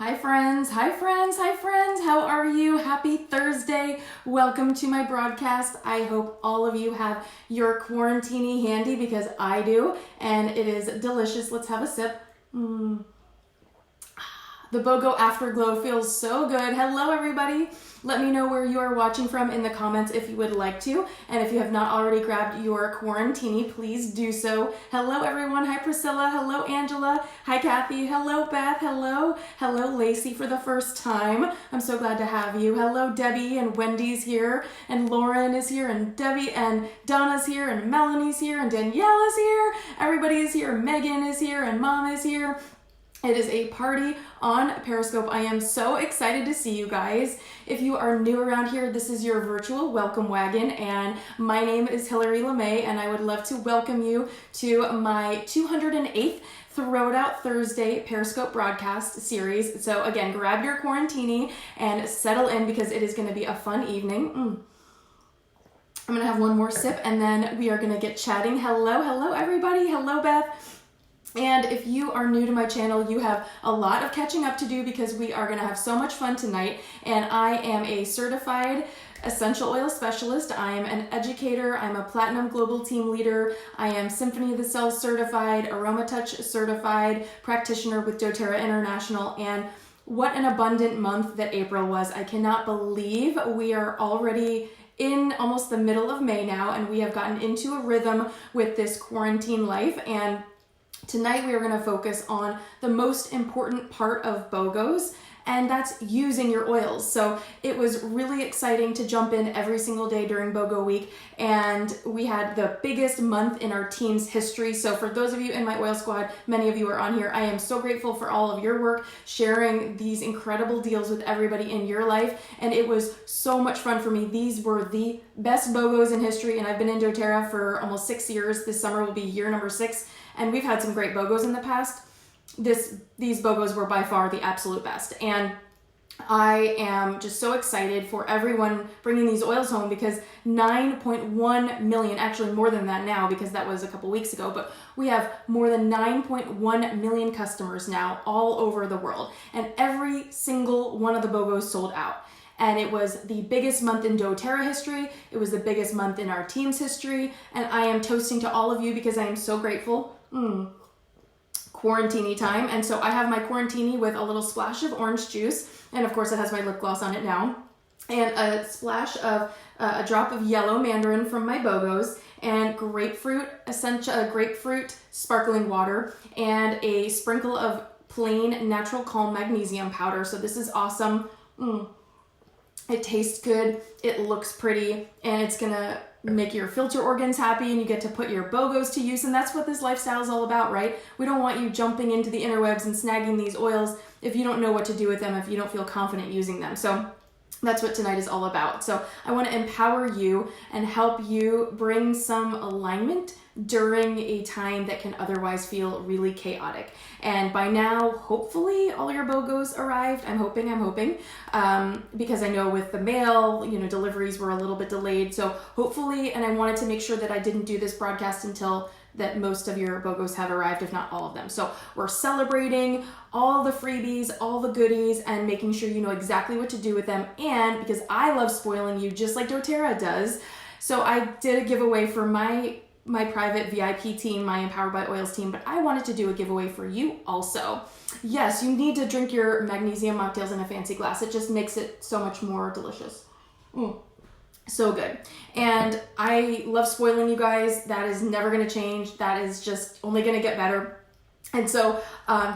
Hi friends, how are you? Happy Thursday. Welcome to my broadcast. I hope all of you have your quarantini handy because I do, and it is delicious. Let's have a sip. The Bogo Afterglow feels so good. Hello everybody. Let me know where you are watching from in the comments if you would like to. And if you have not already grabbed your quarantini, please do so. Hello everyone. Hi Priscilla. Hello Angela. Hi Kathy. Hello Beth. Hello Lacey for the first time. I'm so glad to have you. Hello Debbie, and Wendy's here, and Lauren is here, and Debbie and Donna's here, and Melanie's here, and Danielle is here. Everybody is here. Megan is here, and Mom is here. It is a party on Periscope. I am so excited to see you guys. If you are new around here, this is your virtual welcome wagon, and my name is Hillary LaMay, and I would love to welcome you to my 208th Throw It Out Thursday Periscope broadcast series. So again, grab your quarantini and settle in because it is going to be a fun evening. I'm going to have one more sip, and then we are going to get chatting. Hello everybody. Hello Beth. And if you are new to my channel, you have a lot of catching up to do because we are going to have so much fun tonight. And I am a certified essential oil specialist. I am an educator. I'm a platinum global team leader. I am Symphony of the Cells certified, Aromatic certified practitioner with Doterra International. And what an abundant month that April was. I cannot believe we are already in almost the middle of May now, and we have gotten into a rhythm with this quarantine life. And tonight we are going to focus on the most important part of BoGos, and that's using your oils. So it was really exciting to jump in every single day during BoGo week, and we had the biggest month in our team's history. So for those of you in my oil squad, many of you are on here. I am so grateful for all of your work, sharing these incredible deals with everybody in your life, and it was so much fun for me. These were the best BoGos in history, and I've been in doTERRA for almost 6 years. This summer will be year number 6. And we've had some great BoGos in the past. These BoGos were by far the absolute best. And I am just so excited for everyone bringing these oils home because 9.1 million, actually more than that now because that was a couple weeks ago, but we have more than 9.1 million customers now all over the world. And every single one of the BoGos sold out. And it was the biggest month in doTERRA history. It was the biggest month in our team's history. And I am toasting to all of you because I am so grateful. Quarantini time. And so I have my quarantini with a little splash of orange juice. And of course it has my lip gloss on it now. And a splash of a drop of yellow mandarin from my BoGos, and grapefruit sparkling water, and a sprinkle of plain natural calm magnesium powder. So this is awesome. It tastes good, it looks pretty, and it's gonna make your filter organs happy, and you get to put your BoGos to use, and that's what this lifestyle is all about, right? We don't want you jumping into the interwebs and snagging these oils if you don't know what to do with them, if you don't feel confident using them. So that's what tonight is all about. So I want to empower you and help you bring some alignment during a time that can otherwise feel really chaotic. And by now, hopefully all your BoGos arrived. I'm hoping, because I know with the mail, deliveries were a little bit delayed. So hopefully, and I wanted to make sure that I didn't do this broadcast until that most of your BoGos have arrived, if not all of them. So we're celebrating all the freebies, all the goodies, and making sure you know exactly what to do with them. And because I love spoiling you just like doTERRA does, so I did a giveaway for my private VIP team, my Empowered by Oils team, but I wanted to do a giveaway for you also. Yes, you need to drink your magnesium mocktails in a fancy glass. It just makes it so much more delicious. So good. And I love spoiling you guys. That is never going to change. That is just only going to get better. And so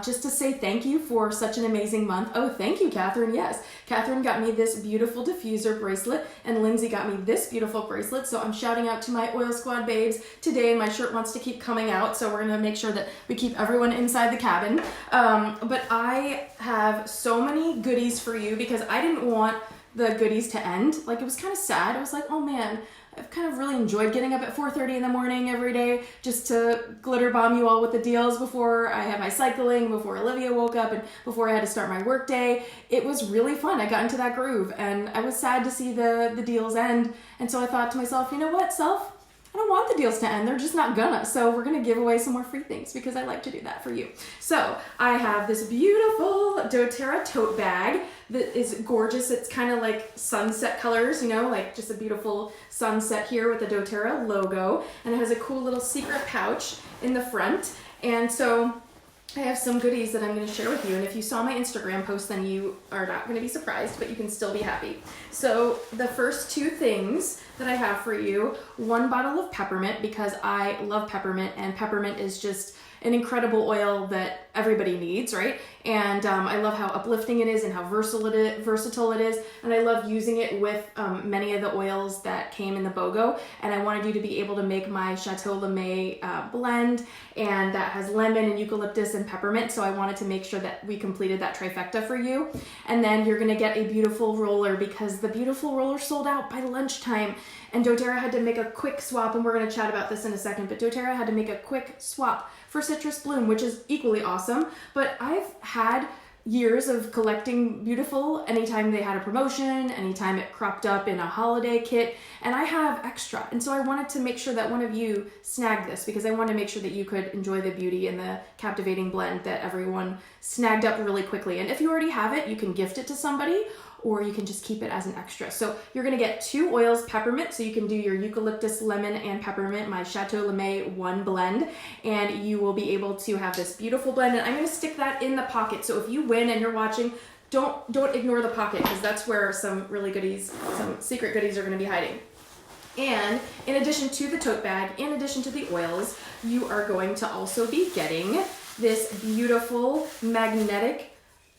just to say thank you for such an amazing month. Oh, thank you, Catherine. Yes, Catherine got me this beautiful diffuser bracelet, and Lindsay got me this beautiful bracelet. So I'm shouting out to my Oil Squad babes today, and my shirt wants to keep coming out. So we're going to make sure that we keep everyone inside the cabin. But I have so many goodies for you because I didn't want the goodies to end. Like, it was kind of sad. I was like, oh man, I've kind of really enjoyed getting up at 4:30 in the morning every day just to glitter bomb you all with the deals before I had my cycling, before Olivia woke up, and before I had to start my work day. It was really fun. I got into that groove, and I was sad to see the deals end. And so I thought to myself, you know what, self? don't want the deals to end. They're just not gonna. So we're gonna give away some more free things because I like to do that for you. So I have this beautiful Doterra Tote Bag that is gorgeous. It's kind of like sunset colors, you know, like just a beautiful sunset here with the Doterra logo. And it has a cool little secret pouch in the front. And so I have some goodies that I'm going to share with you, and if you saw my Instagram post, then you are not going to be surprised, but you can still be happy. So the first two things that I have for you, one bottle of peppermint, because I love peppermint, and peppermint is just an incredible oil that everybody needs, right? And I love how uplifting it is and how versatile it is. And I love using it with many of the oils that came in the BoGo. And I wanted you to be able to make my Chateau LaMay blend, and that has lemon and eucalyptus and peppermint. So I wanted to make sure that we completed that trifecta for you. And then you're gonna get a beautiful roller, because the beautiful roller sold out by lunchtime. And Doterra had to make a quick swap, and we're gonna chat about this in a second, but Doterra had to make a quick swap for Citrus Bloom, which is equally awesome. But I've had years of collecting beautiful anytime they had a promotion, anytime it cropped up in a holiday kit, and I have extra. And so I wanted to make sure that one of you snagged this, because I wanted to make sure that you could enjoy the beauty and the captivating blend that everyone snagged up really quickly. And if you already have it, you can gift it to somebody, or you can just keep it as an extra. So you're gonna get 2 oils, peppermint, so you can do your eucalyptus, lemon, and peppermint, my Chateau LaMay 1 blend, and you will be able to have this beautiful blend. And I'm gonna stick that in the pocket, so if you win and you're watching, don't ignore the pocket, because that's where some really goodies, some secret goodies are gonna be hiding. And in addition to the tote bag, in addition to the oils, you are going to also be getting this beautiful magnetic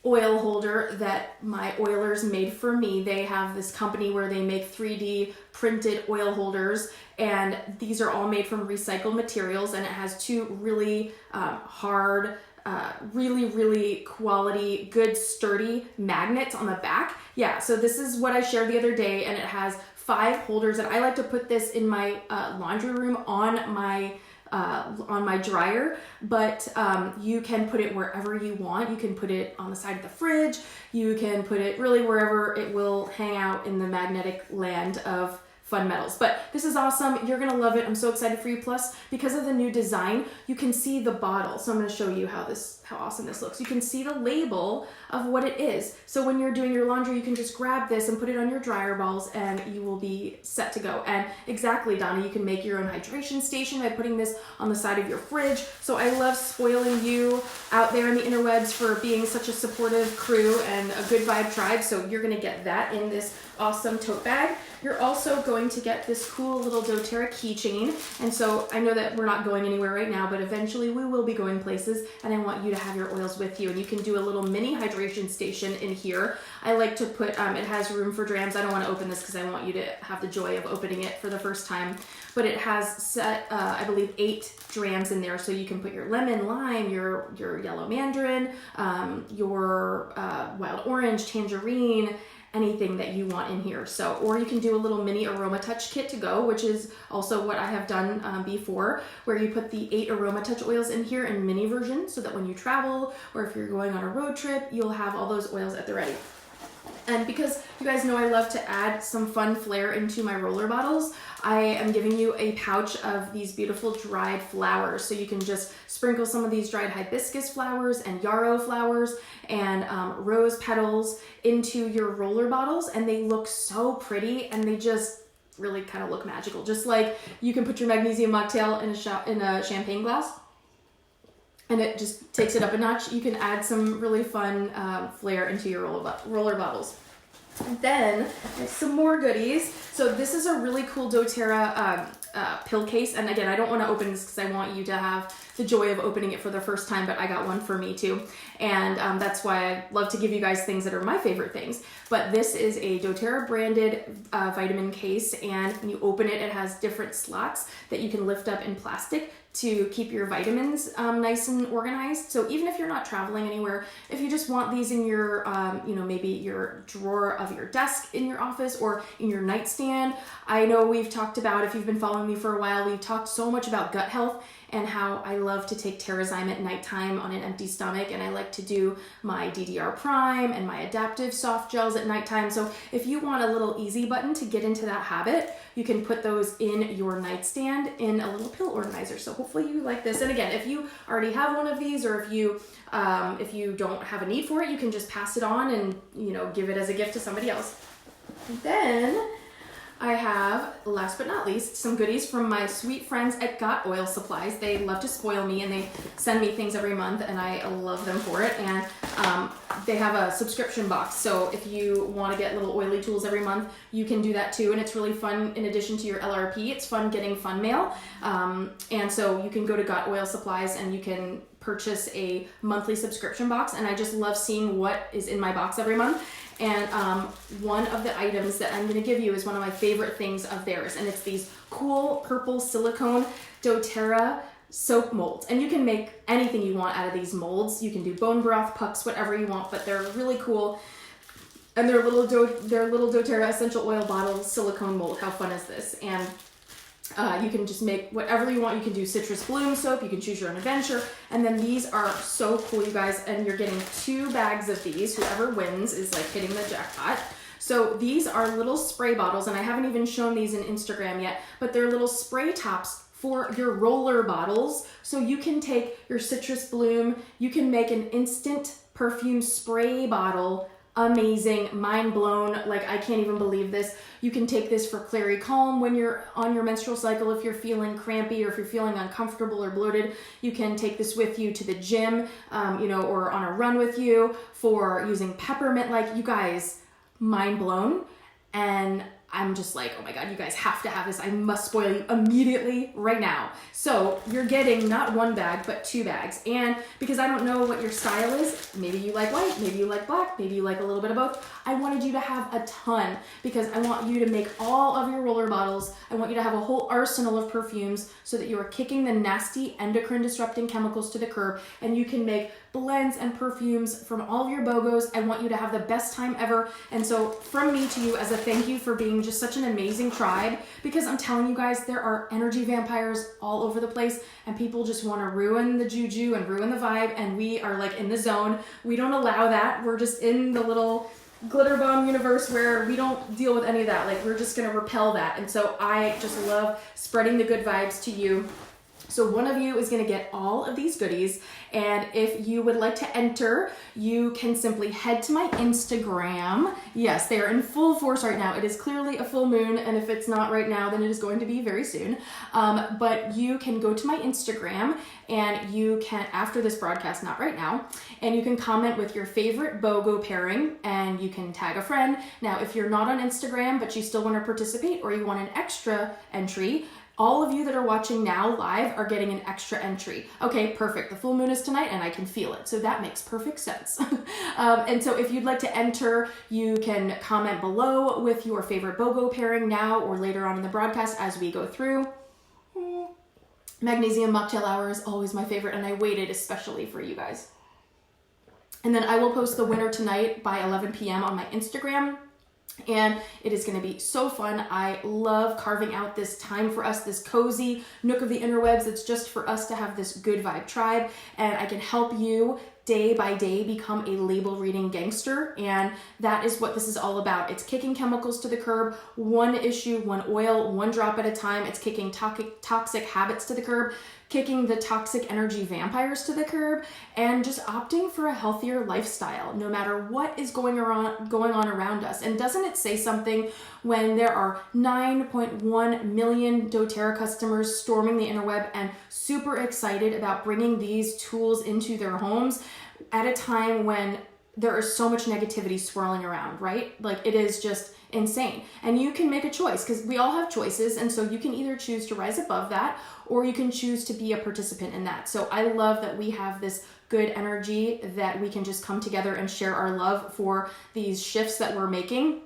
oil holder that my oilers made for me. They have this company where they make 3D printed oil holders, and these are all made from recycled materials, and it has 2 really hard, really quality, good, sturdy magnets on the back. Yeah, so this is what I shared the other day, and it has 5 holders, and I like to put this in my laundry room on my dryer, but you can put it wherever you want. You can put it on the side of the fridge. You can put it really wherever it will hang out in the magnetic land of fun metals. But this is awesome. You're gonna love it. I'm so excited for you. Plus, because of the new design, you can see the bottle. So I'm gonna show you how awesome this looks. You can see the label of what it is. So when you're doing your laundry, you can just grab this and put it on your dryer balls, and you will be set to go. And exactly, Donna, you can make your own hydration station by putting this on the side of your fridge. So I love spoiling you out there in the interwebs for being such a supportive crew and a good vibe tribe. So you're gonna get that in this awesome tote bag. You're also going to get this cool little Doterra keychain. And so I know that we're not going anywhere right now, but eventually we will be going places, and I want you to have your oils with you. And you can do a little mini hydration station in here. I like to put, it has room for drams. I don't want to open this because I want you to have the joy of opening it for the first time. But it has set, I believe, 8 drams in there. So you can put your lemon, lime, your yellow mandarin, your wild orange, tangerine, anything that you want in here. So, or you can do a little mini Aroma Touch kit to go, which is also what I have done before, where you put the 8 Aroma Touch oils in here in mini version, so that when you travel or if you're going on a road trip, you'll have all those oils at the ready. And because you guys know I love to add some fun flair into my roller bottles, I am giving you a pouch of these beautiful dried flowers. So you can just sprinkle some of these dried hibiscus flowers and yarrow flowers and rose petals into your roller bottles, and they look so pretty, and they just really kind of look magical. Just like you can put your magnesium mocktail in a champagne glass, and it just takes it up a notch. You can add some really fun flair into your roller bottles. And then there's some more goodies. So this is a really cool Doterra pill case. And again, I don't want to open this because I want you to have the joy of opening it for the first time, but I got one for me too. And that's why I love to give you guys things that are my favorite things. But this is a Doterra branded vitamin case, and when you open it, it has different slots that you can lift up in plastic to keep your vitamins nice and organized. So even if you're not traveling anywhere, if you just want these in your, maybe your drawer of your desk in your office or in your nightstand. I know we've talked about, if you've been following me for a while, we've talked so much about gut health and how I love to take Terrazyme at nighttime on an empty stomach, and I like to do my DDR Prime and my adaptive soft gels at nighttime. So if you want a little easy button to get into that habit, you can put those in your nightstand in a little pill organizer. So hopefully you like this. And again, if you already have one of these, or if you don't have a need for it, you can just pass it on and, you know, give it as a gift to somebody else. Then I have, last but not least, some goodies from my sweet friends at Got Oil Supplies. They love to spoil me, and they send me things every month, and I love them for it. And they have a subscription box, so if you want to get little oily tools every month, you can do that too, and it's really fun. In addition to your LRP, it's fun getting fun mail, and so you can go to Got Oil Supplies and you can purchase a monthly subscription box, and I just love seeing what is in my box every month. And one of the items that I'm going to give you is one of my favorite things of theirs, and it's these cool purple silicone doTERRA soap molds. And you can make anything you want out of these molds. You can do bone broth, pucks, whatever you want, but they're really cool. And they're little doTERRA essential oil bottle silicone mold. How fun is this? And you can just make whatever you want. You can do citrus bloom soap. You can choose your own adventure. And then these are so cool, you guys. And you're getting 2 bags of these. Whoever wins is like hitting the jackpot. So these are little spray bottles, and I haven't even shown these in Instagram yet, but they're little spray tops for your roller bottles. So you can take your citrus bloom, you can make an instant perfume spray bottle. Amazing, mind blown, like I can't even believe this. You can take this for clary calm when you're on your menstrual cycle, if you're feeling crampy or if you're feeling uncomfortable or bloated. You can take this with you to the gym, or on a run with you for using peppermint. Like, you guys, mind blown. And I'm just like, oh my God, you guys have to have this. I must spoil you immediately right now. So you're getting not 1 bag, but 2 bags. And because I don't know what your style is, maybe you like white, maybe you like black, maybe you like a little bit of both. I wanted you to have a ton because I want you to make all of your roller bottles. I want you to have a whole arsenal of perfumes so that you are kicking the nasty endocrine disrupting chemicals to the curb, and you can make blends and perfumes from all of your BoGos. I want you to have the best time ever. And so from me to you, as a thank you for being just such an amazing tribe, because I'm telling you guys, there are energy vampires all over the place, and people just want to ruin the juju and ruin the vibe, and we are like in the zone. We don't allow that. We're just in the little glitter bomb universe where we don't deal with any of that. Like, we're just going to repel that. And so I just love spreading the good vibes to you. So one of you is going to get all of these goodies, and if you would like to enter, you can simply head to my Instagram. Yes, they are in full force right now. It is clearly a full moon, and if it's not right now, then it is going to be very soon. But you can go to my Instagram, and you can, after this broadcast, not right now, and you can comment with your favorite BoGo pairing, and you can tag a friend. Now, if you're not on Instagram, but you still want to participate, or you want an extra entry, all of you that are watching now live are getting an extra entry. Okay, perfect. The full moon is tonight and I can feel it. So that makes perfect sense. And so if you'd like to enter, you can comment below with your favorite BoGo pairing now or later on in the broadcast as we go through. Magnesium mocktail hour is always my favorite, and I waited especially for you guys. And then I will post the winner tonight by 11 p.m. on my Instagram. And it is going to be so fun. I love carving out this time for us, this cozy nook of the interwebs. It's just for us to have this good vibe tribe, and I can help you day by day become a label reading gangster. And that is what this is all about. It's kicking chemicals to the curb, one issue, one oil, one drop at a time. It's kicking toxic habits to the curb, kicking the toxic energy vampires to the curb, and just opting for a healthier lifestyle no matter what is going on around us. And doesn't it say something when there are 9.1 million doTERRA customers storming the interweb and super excited about bringing these tools into their homes at a time when there is so much negativity swirling around, right? Like, it is just insane. And you can make a choice, because we all have choices, and so you can either choose to rise above that, or you can choose to be a participant in that. So I love that we have this good energy that we can just come together and share our love for these shifts that we're making.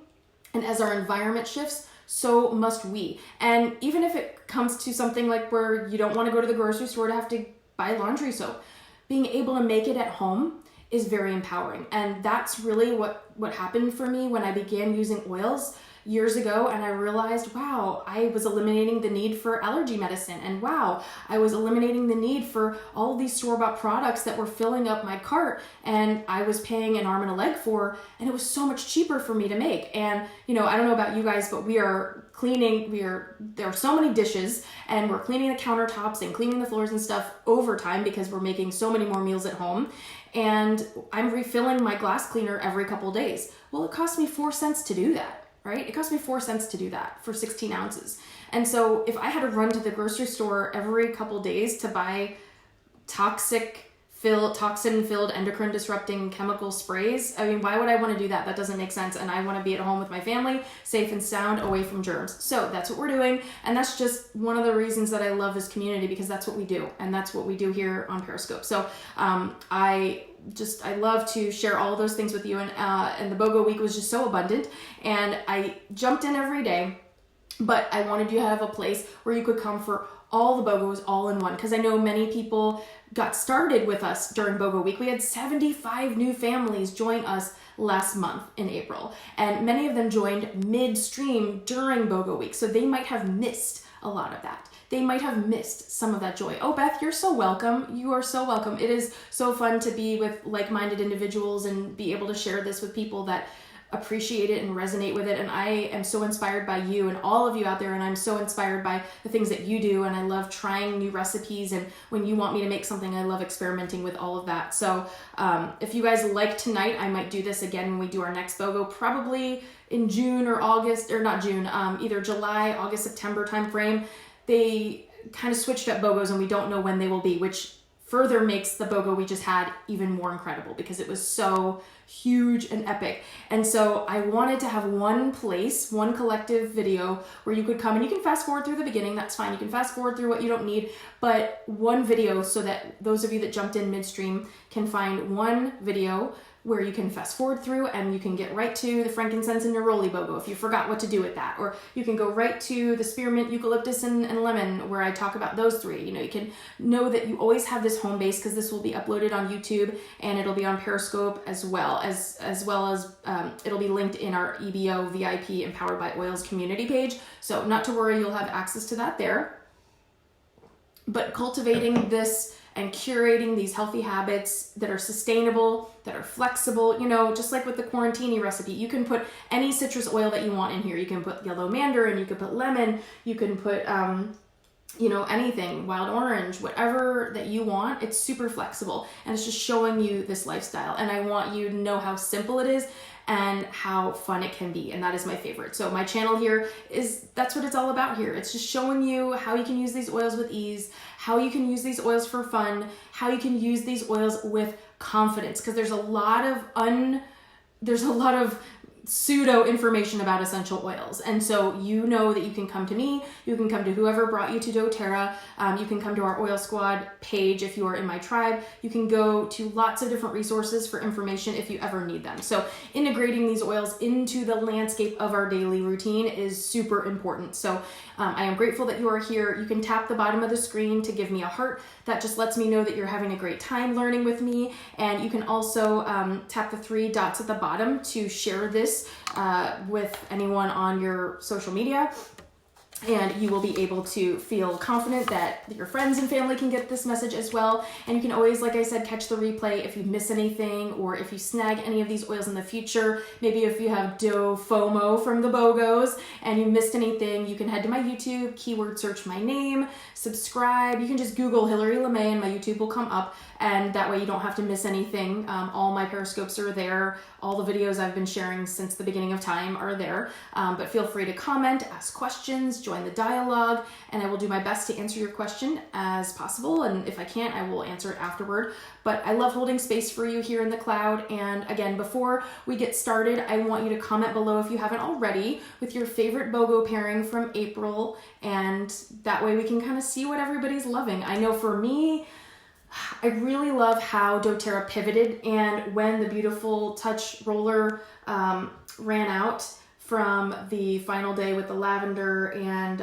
And as our environment shifts, so must we. And even if it comes to something like where you don't want to go to the grocery store to have to buy laundry soap, being able to make it at home is very empowering. And that's really what happened for me when I began using oils. years ago, and I realized, wow, I was eliminating the need for allergy medicine, and wow, I was eliminating the need for all of these store-bought products that were filling up my cart and I was paying an arm and a leg for, and it was so much cheaper for me to make. And I don't know about you guys, but we are cleaning, there are so many dishes, and we're cleaning the countertops and cleaning the floors and stuff over time because we're making so many more meals at home. And I'm refilling my glass cleaner every couple of days. Well, it cost me 4 cents to do that, right? It cost me 4 cents to do that for 16 ounces. And so if I had to run to the grocery store every couple of days to buy toxin-filled, endocrine-disrupting chemical sprays, I mean, why would I want to do that? That doesn't make sense. And I want to be at home with my family, safe and sound, away from germs. So that's what we're doing. And that's just one of the reasons that I love this community, because that's what we do. And that's what we do here on Periscope. So I love to share all those things with you. And the BoGo week was just so abundant. And I jumped in every day, but I wanted you to have a place where you could come for all the BoGos all in one, because I know many people got started with us during BoGo week. We had 75 new families join us last month in April, and many of them joined midstream during BoGo week, so they might have missed a lot of that. They might have missed some of that joy. Oh, Beth, you're so welcome. You are so welcome. It is so fun to be with like-minded individuals and be able to share this with people that appreciate it and resonate with it. And I am so inspired by you and all of you out there, and I'm so inspired by the things that you do, and I love trying new recipes, and when you want me to make something, I love experimenting with all of that. So if you guys like tonight, I might do this again when we do our next BoGo, probably in June or August, or not June, either July, August, September timeframe. They kind of switched up BoGos and we don't know when they will be, which further makes the BoGo we just had even more incredible because it was so huge and epic. And so I wanted to have one place, one collective video where you could come, and you can fast forward through the beginning, that's fine. You can fast forward through what you don't need, but one video so that those of you that jumped in midstream can find one video where you can fast forward through and you can get right to the frankincense and neroli BoGo if you forgot what to do with that. Or you can go right to the spearmint, eucalyptus, and lemon, where I talk about those three. You can know that you always have this home base, because this will be uploaded on YouTube and it'll be on Periscope as well as it'll be linked in our EBO VIP Empowered by Oils community page. So not to worry, you'll have access to that there. But cultivating this and curating these healthy habits that are sustainable, that are flexible, just like with the quarantini recipe, you can put any citrus oil that you want in here. You can put yellow mandarin, you can put lemon, you can put, anything, wild orange, whatever that you want. It's super flexible, and it's just showing you this lifestyle. And I want you to know how simple it is and how fun it can be, and that is my favorite. So my channel here that's what it's all about here. It's just showing you how you can use these oils with ease, how you can use these oils for fun, how you can use these oils with confidence, because there's a lot of pseudo information about essential oils. And so you know that you can come to me, you can come to whoever brought you to doTERRA, you can come to our Oil Squad page if you are in my tribe, you can go to lots of different resources for information if you ever need them. So integrating these oils into the landscape of our daily routine is super important. So I am grateful that you are here. You can tap the bottom of the screen to give me a heart. That just lets me know that you're having a great time learning with me. And you can also tap the 3 dots at the bottom to share this with anyone on your social media. And you will be able to feel confident that your friends and family can get this message as well. And you can always, like I said, catch the replay if you miss anything, or if you snag any of these oils in the future. Maybe if you have dough FOMO from the BoGos and you missed anything, you can head to my YouTube, keyword search my name, subscribe. You can just Google Hillary LaMay and my YouTube will come up. And that way you don't have to miss anything. All my Periscopes are there. All the videos I've been sharing since the beginning of time are there. But feel free to comment, ask questions, join the dialogue, and I will do my best to answer your question as possible. And if I can't, I will answer it afterward. But I love holding space for you here in the cloud. And again, before we get started, I want you to comment below if you haven't already with your favorite BoGo pairing from April. And that way we can kind of see what everybody's loving. I know for me, I really love how doTERRA pivoted, and when the Beautiful Touch roller ran out from the final day with the lavender and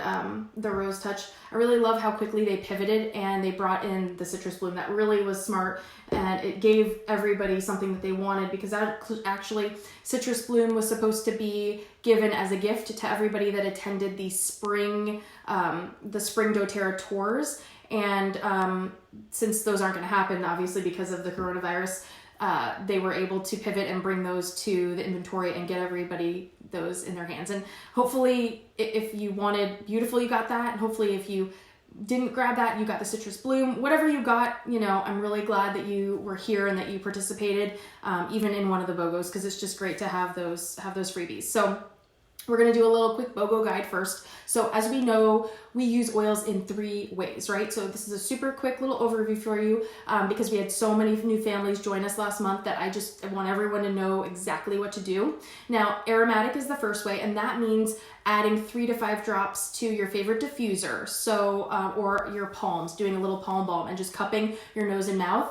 the rose touch. I really love how quickly they pivoted and they brought in the citrus bloom. That really was smart, and it gave everybody something that they wanted, because actually citrus bloom was supposed to be given as a gift to everybody that attended the spring Doterra tours. And since those aren't going to happen, obviously because of the coronavirus, they were able to pivot and bring those to the inventory and get everybody those in their hands. And hopefully if you wanted beautiful, you got that. And hopefully if you didn't grab that, you got the citrus bloom. Whatever you got, I'm really glad that you were here and that you participated, even in one of the BoGos, because it's just great to have those freebies. So we're going to do a little quick BoGo guide first. So as we know, we use oils in 3 ways, right? So this is a super quick little overview for you, because we had so many new families join us last month that I want everyone to know exactly what to do. Now, aromatic is the first way, and that means adding 3 to 5 drops to your favorite diffuser. So, or your palms, doing a little palm balm and just cupping your nose and mouth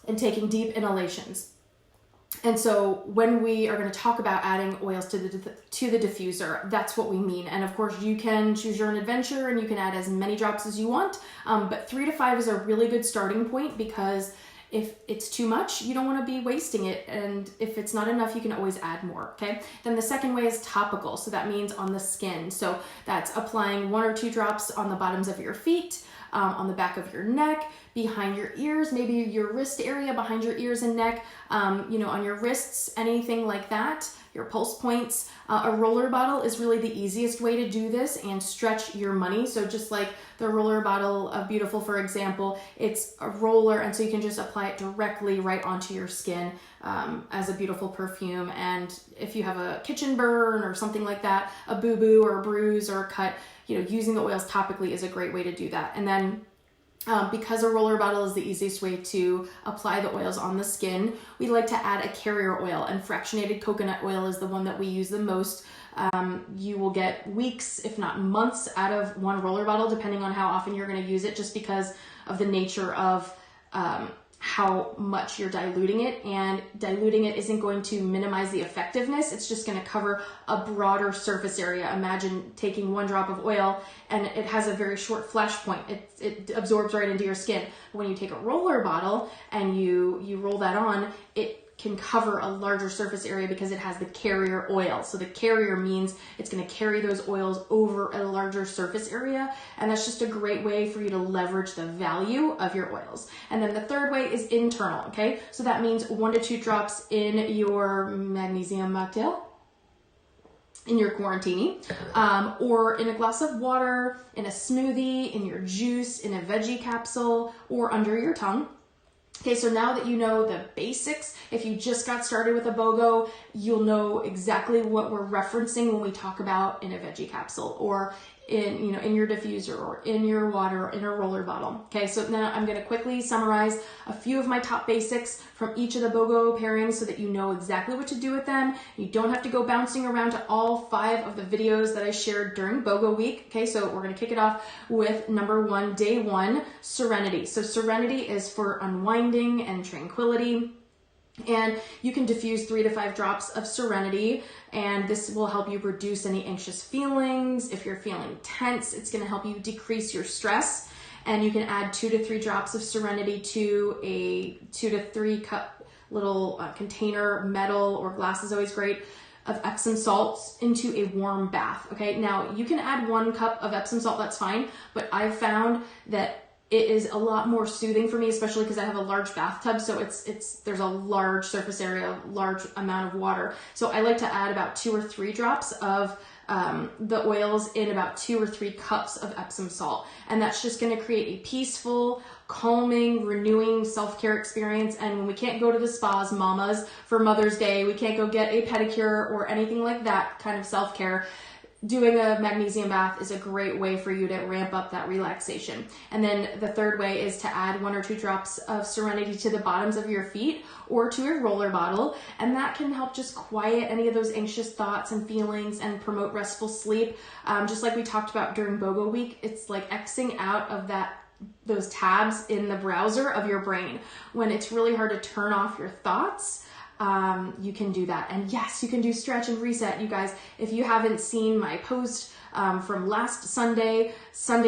and taking deep inhalations. And so when we are going to talk about adding oils to the diffuser, that's what we mean. And of course you can choose your own adventure and you can add as many drops as you want. But 3 to 5 is a really good starting point, because if it's too much, you don't want to be wasting it. And if it's not enough, you can always add more. Okay. Then the second way is topical. So that means on the skin. So that's applying 1 or 2 drops on the bottoms of your feet, on the back of your neck, behind your ears, maybe your wrist area, behind your ears and neck, on your wrists, anything like that, your pulse points. A roller bottle is really the easiest way to do this and stretch your money. So just like the roller bottle of Beautiful, for example, it's a roller, and so you can just apply it directly right onto your skin as a beautiful perfume. And if you have a kitchen burn or something like that, a boo-boo or a bruise or a cut, using the oils topically is a great way to do that. And then because a roller bottle is the easiest way to apply the oils on the skin, we like to add a carrier oil, and fractionated coconut oil is the one that we use the most. You will get weeks, if not months, out of one roller bottle, depending on how often you're going to use it, just because of the nature of how much you're diluting it. And diluting it isn't going to minimize the effectiveness. It's just going to cover a broader surface area. Imagine taking 1 drop of oil and it has a very short flash point. It absorbs right into your skin. When you take a roller bottle and you roll that on, it can cover a larger surface area because it has the carrier oil. So the carrier means it's going to carry those oils over a larger surface area, and that's just a great way for you to leverage the value of your oils. And then the third way is internal, okay? So that means 1 to 2 drops in your magnesium mocktail, in your quarantini, or in a glass of water, in a smoothie, in your juice, in a veggie capsule, or under your tongue. Okay, so now that you know the basics, if you just got started with a BoGo, you'll know exactly what we're referencing when we talk about in a veggie capsule, or in your diffuser, or in your water, or in a roller bottle. Okay, so now I'm going to quickly summarize a few of my top basics from each of the BoGo pairings so that you know exactly what to do with them. You don't have to go bouncing around to all 5 of the videos that I shared during BoGo week. Okay, so we're going to kick it off with number 1, day 1, Serenity. So Serenity is for unwinding and tranquility. And you can diffuse 3 to 5 drops of Serenity, and this will help you reduce any anxious feelings. If you're feeling tense, it's going to help you decrease your stress. And you can add 2 to 3 drops of Serenity to a 2 to 3 cup little container, metal or glass is always great, of Epsom salts into a warm bath. Okay, now you can add 1 cup of Epsom salt, that's fine, but I've found that it is a lot more soothing for me, especially because I have a large bathtub, so there's a large surface area, large amount of water. So I like to add about 2 or 3 drops of the oils in about 2 or 3 cups of Epsom salt. And that's just going to create a peaceful, calming, renewing self-care experience. And when we can't go to the spas, mamas, for Mother's Day, we can't go get a pedicure or anything like that kind of self-care, doing a magnesium bath is a great way for you to ramp up that relaxation. And then the third way is to add 1 or 2 drops of Serenity to the bottoms of your feet or to a roller bottle. And that can help just quiet any of those anxious thoughts and feelings and promote restful sleep. Just like we talked about during BoGo week, it's like Xing out of those tabs in the browser of your brain. When it's really hard to turn off your thoughts, you can do that. And yes, you can do stretch and reset. You guys, if you haven't seen my post from last Sunday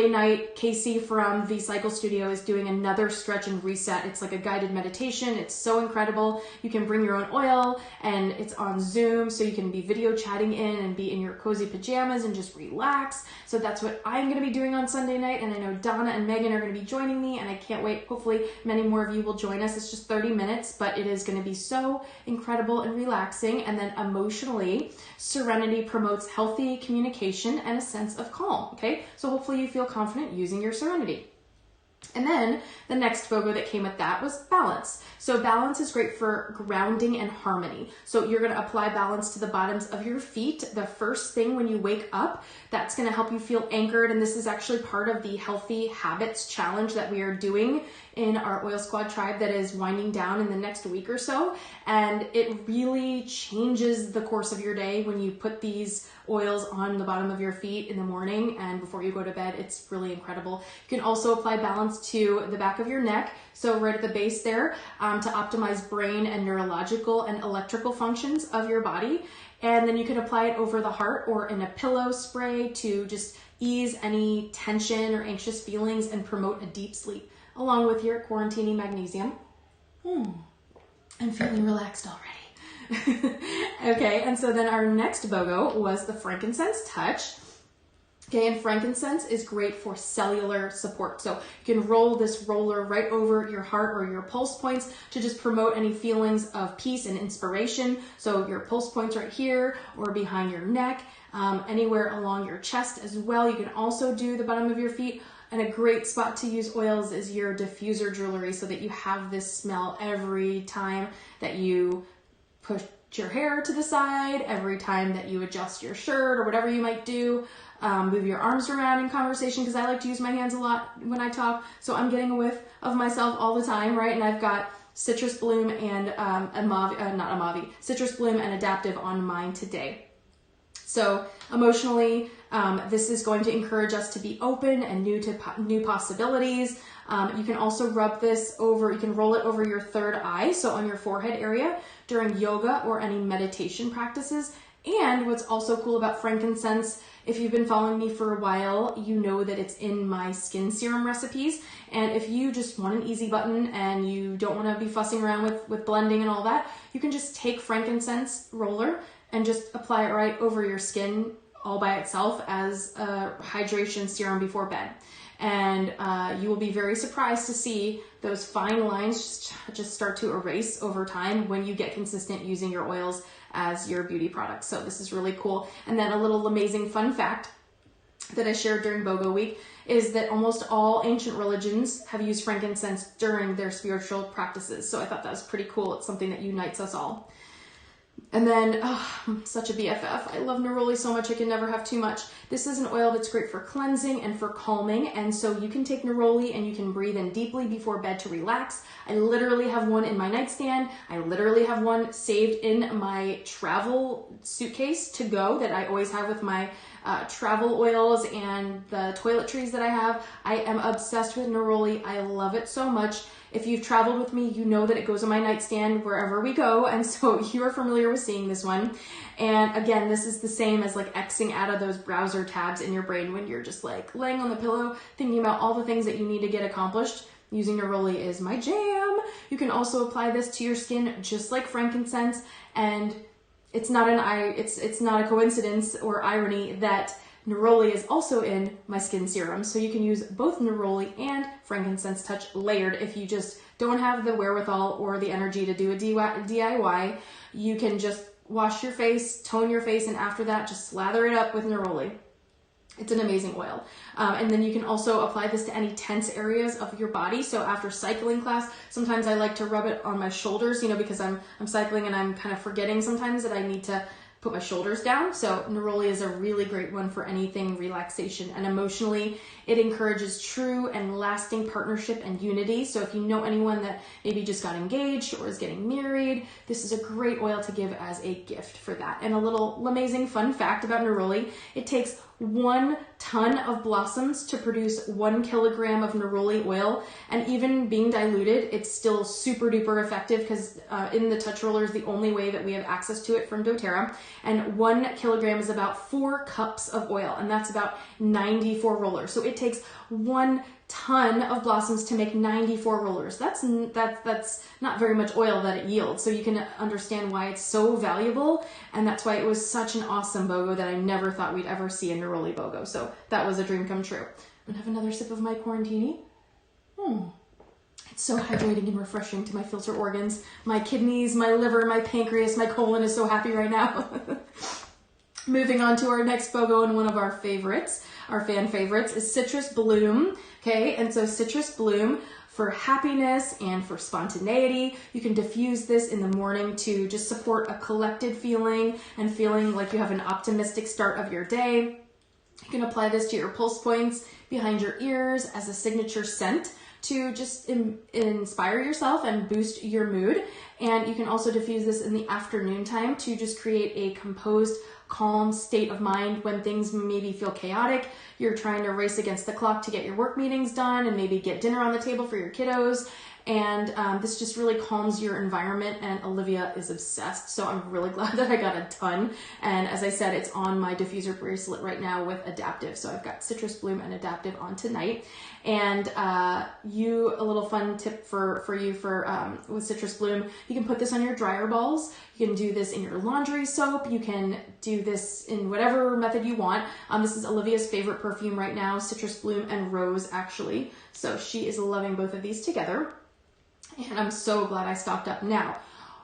night, Casey from the Cycle Studio is doing another stretch and reset. It's like a guided meditation. It's so incredible. You can bring your own oil, and it's on Zoom, so you can be video chatting in and be in your cozy pajamas and just relax. So that's what I'm going to be doing on Sunday night, and I know Donna and Megan are going to be joining me, and I can't wait. Hopefully many more of you will join us. It's just 30 minutes, but it is going to be so incredible and relaxing. And then emotionally, Serenity promotes healthy communication and a sense of calm. Okay, so hopefully you feel confident using your Serenity. And then the next BoGo that came with that was balance. So balance is great for grounding and harmony. So you're going to apply balance to the bottoms of your feet the first thing when you wake up. That's going to help you feel anchored. And this is actually part of the Healthy Habits Challenge that we are doing in our Oil Squad tribe that is winding down in the next week or so. And it really changes the course of your day when you put these oils on the bottom of your feet in the morning and before you go to bed. It's really incredible. You can also apply balance to the back of your neck, so right at the base there, to optimize brain and neurological and electrical functions of your body. And then you can apply it over the heart or in a pillow spray to just ease any tension or anxious feelings and promote a deep sleep, along with your quarantini magnesium. I'm feeling relaxed already. Okay, and so then our next BoGo was the Frankincense Touch. Okay, and frankincense is great for cellular support. So you can roll this roller right over your heart or your pulse points to just promote any feelings of peace and inspiration. So your pulse points right here or behind your neck, anywhere along your chest as well. You can also do the bottom of your feet. And a great spot to use oils is your diffuser jewelry, so that you have this smell every time that you push your hair to the side, every time that you adjust your shirt or whatever you might do. Move your arms around in conversation, because I like to use my hands a lot when I talk. So I'm getting a whiff of myself all the time, right? And I've got Citrus Bloom and Citrus Bloom and Adaptive on mine today. So emotionally, this is going to encourage us to be open and new possibilities. You can also rub this over, you can roll it over your third eye, so on your forehead area during yoga or any meditation practices. And what's also cool about frankincense, if you've been following me for a while, you know that it's in my skin serum recipes. And if you just want an easy button and you don't want to be fussing around with blending and all that, you can just take frankincense roller and just apply it right over your skin all by itself as a hydration serum before bed. And you will be very surprised to see those fine lines just start to erase over time when you get consistent using your oils as your beauty products. So this is really cool. And then a little amazing fun fact that I shared during BoGo Week is that almost all ancient religions have used frankincense during their spiritual practices. So I thought that was pretty cool. It's something that unites us all. And then, I'm such a BFF. I love neroli so much, I can never have too much. This is an oil that's great for cleansing and for calming. And so you can take neroli and you can breathe in deeply before bed to relax. I literally have one in my nightstand. I literally have one saved in my travel suitcase to go that I always have with my travel oils and the toiletries that I have. I am obsessed with neroli. I love it so much. If you've traveled with me, you know that it goes on my nightstand wherever we go. And so you are familiar with seeing this one. And again, this is the same as like Xing out of those browser tabs in your brain when you're just like laying on the pillow, thinking about all the things that you need to get accomplished. Using neroli is my jam. You can also apply this to your skin just like frankincense. And it's not a coincidence or irony that neroli is also in my skin serum, so you can use both neroli and frankincense touch layered. If you just don't have the wherewithal or the energy to do a DIY, you can just wash your face, tone your face, and after that, just slather it up with neroli. It's an amazing oil. And then you can also apply this to any tense areas of your body. So after cycling class, sometimes I like to rub it on my shoulders, because I'm cycling and I'm kind of forgetting sometimes that I need to put my shoulders down. So neroli is a really great one for anything relaxation. And emotionally, it encourages true and lasting partnership and unity. So if you know anyone that maybe just got engaged or is getting married, this is a great oil to give as a gift for that. And a little LaMayzing fun fact about neroli, it takes 1 ton of blossoms to produce 1 kilogram of neroli oil, and even being diluted, it's still super duper effective because in the touch roller is the only way that we have access to it from doTERRA, and 1 kilogram is about 4 cups of oil, and that's about 94 rollers. So it takes 1 ton of blossoms to make 94 rollers. That's not very much oil that it yields. So you can understand why it's so valuable, and that's why it was such an awesome BoGo that I never thought we'd ever see a neroli BoGo. So that was a dream come true. I'm gonna have another sip of my quarantini. It's so hydrating and refreshing to my filter organs. My kidneys, my liver, my pancreas, my colon is so happy right now. Moving on to our next BoGo, and one of our favorites, our fan favorites, is Citrus Bloom. Okay, and so Citrus Bloom for happiness and for spontaneity. You can diffuse this in the morning to just support a collected feeling and feeling like you have an optimistic start of your day. You can apply this to your pulse points behind your ears as a signature scent to just inspire yourself and boost your mood. And you can also diffuse this in the afternoon time to just create a composed, calm state of mind when things maybe feel chaotic. You're trying to race against the clock to get your work meetings done and maybe get dinner on the table for your kiddos. And this just really calms your environment, and Olivia is obsessed. So I'm really glad that I got a ton. And as I said, it's on my diffuser bracelet right now with Adaptive. So I've got Citrus Bloom and Adaptive on tonight. And a little fun tip for you with Citrus Bloom, you can put this on your dryer balls. You can do this in your laundry soap. You can do this in whatever method you want. This is Olivia's favorite perfume right now, Citrus Bloom and Rose actually. So she is loving both of these together. And I'm so glad I stocked up. Now,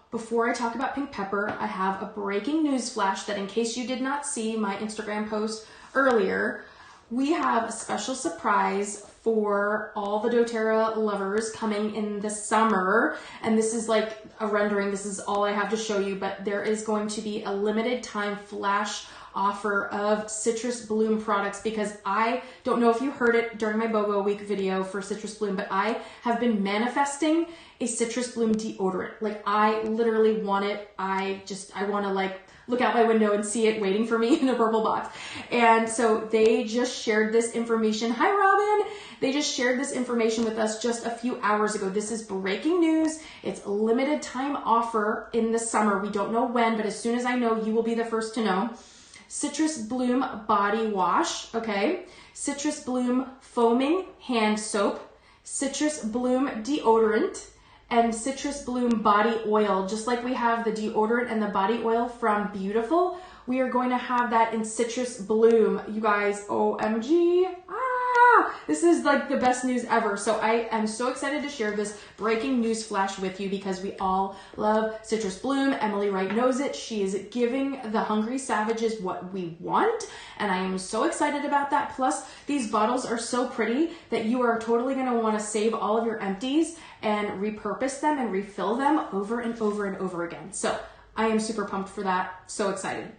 before I talk about pink pepper, I have a breaking news flash that in case you did not see my Instagram post earlier, we have a special surprise for all the doTERRA lovers coming in the summer. And this is like a rendering. This is all I have to show you, but there is going to be a limited time flash offer of Citrus Bloom products, because I don't know if you heard it during my BoGo week video for Citrus Bloom, but I have been manifesting a Citrus Bloom deodorant. Like, I literally want it. I want to like look out my window and see it waiting for me in a purple box. And so they just shared this information. Hi, Robin. They just shared this information with us just a few hours ago. This is breaking news. It's a limited time offer in the summer. We don't know when, but as soon as I know, you will be the first to know. Citrus Bloom body wash, okay? Citrus Bloom foaming hand soap, Citrus Bloom deodorant, and Citrus Bloom body oil. Just like we have the deodorant and the body oil from Beautiful, we are going to have that in Citrus Bloom. You guys, OMG. This is like the best news ever. So I am so excited to share this breaking news flash with you because we all love Citrus Bloom. Emily Wright knows it. She is giving the hungry savages what we want. And I am so excited about that. Plus, these bottles are so pretty that you are totally going to want to save all of your empties and repurpose them and refill them over and over and over again. So I am super pumped for that. So excited.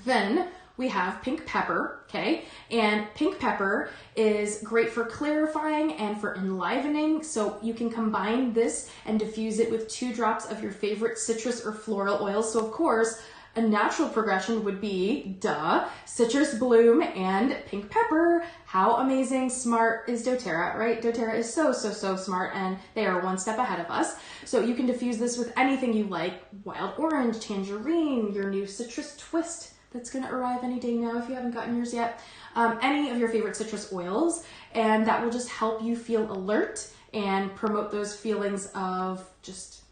Then we have pink pepper, okay? And pink pepper is great for clarifying and for enlivening. So you can combine this and diffuse it with 2 drops of your favorite citrus or floral oils. So of course, a natural progression would be, Citrus Bloom and pink pepper. How amazing, smart is doTERRA, right? doTERRA is so smart, and they are one step ahead of us. So you can diffuse this with anything you like. Wild orange, tangerine, your new citrus twist that's going to arrive any day now if you haven't gotten yours yet. Any of your favorite citrus oils, and that will just help you feel alert and promote those feelings of just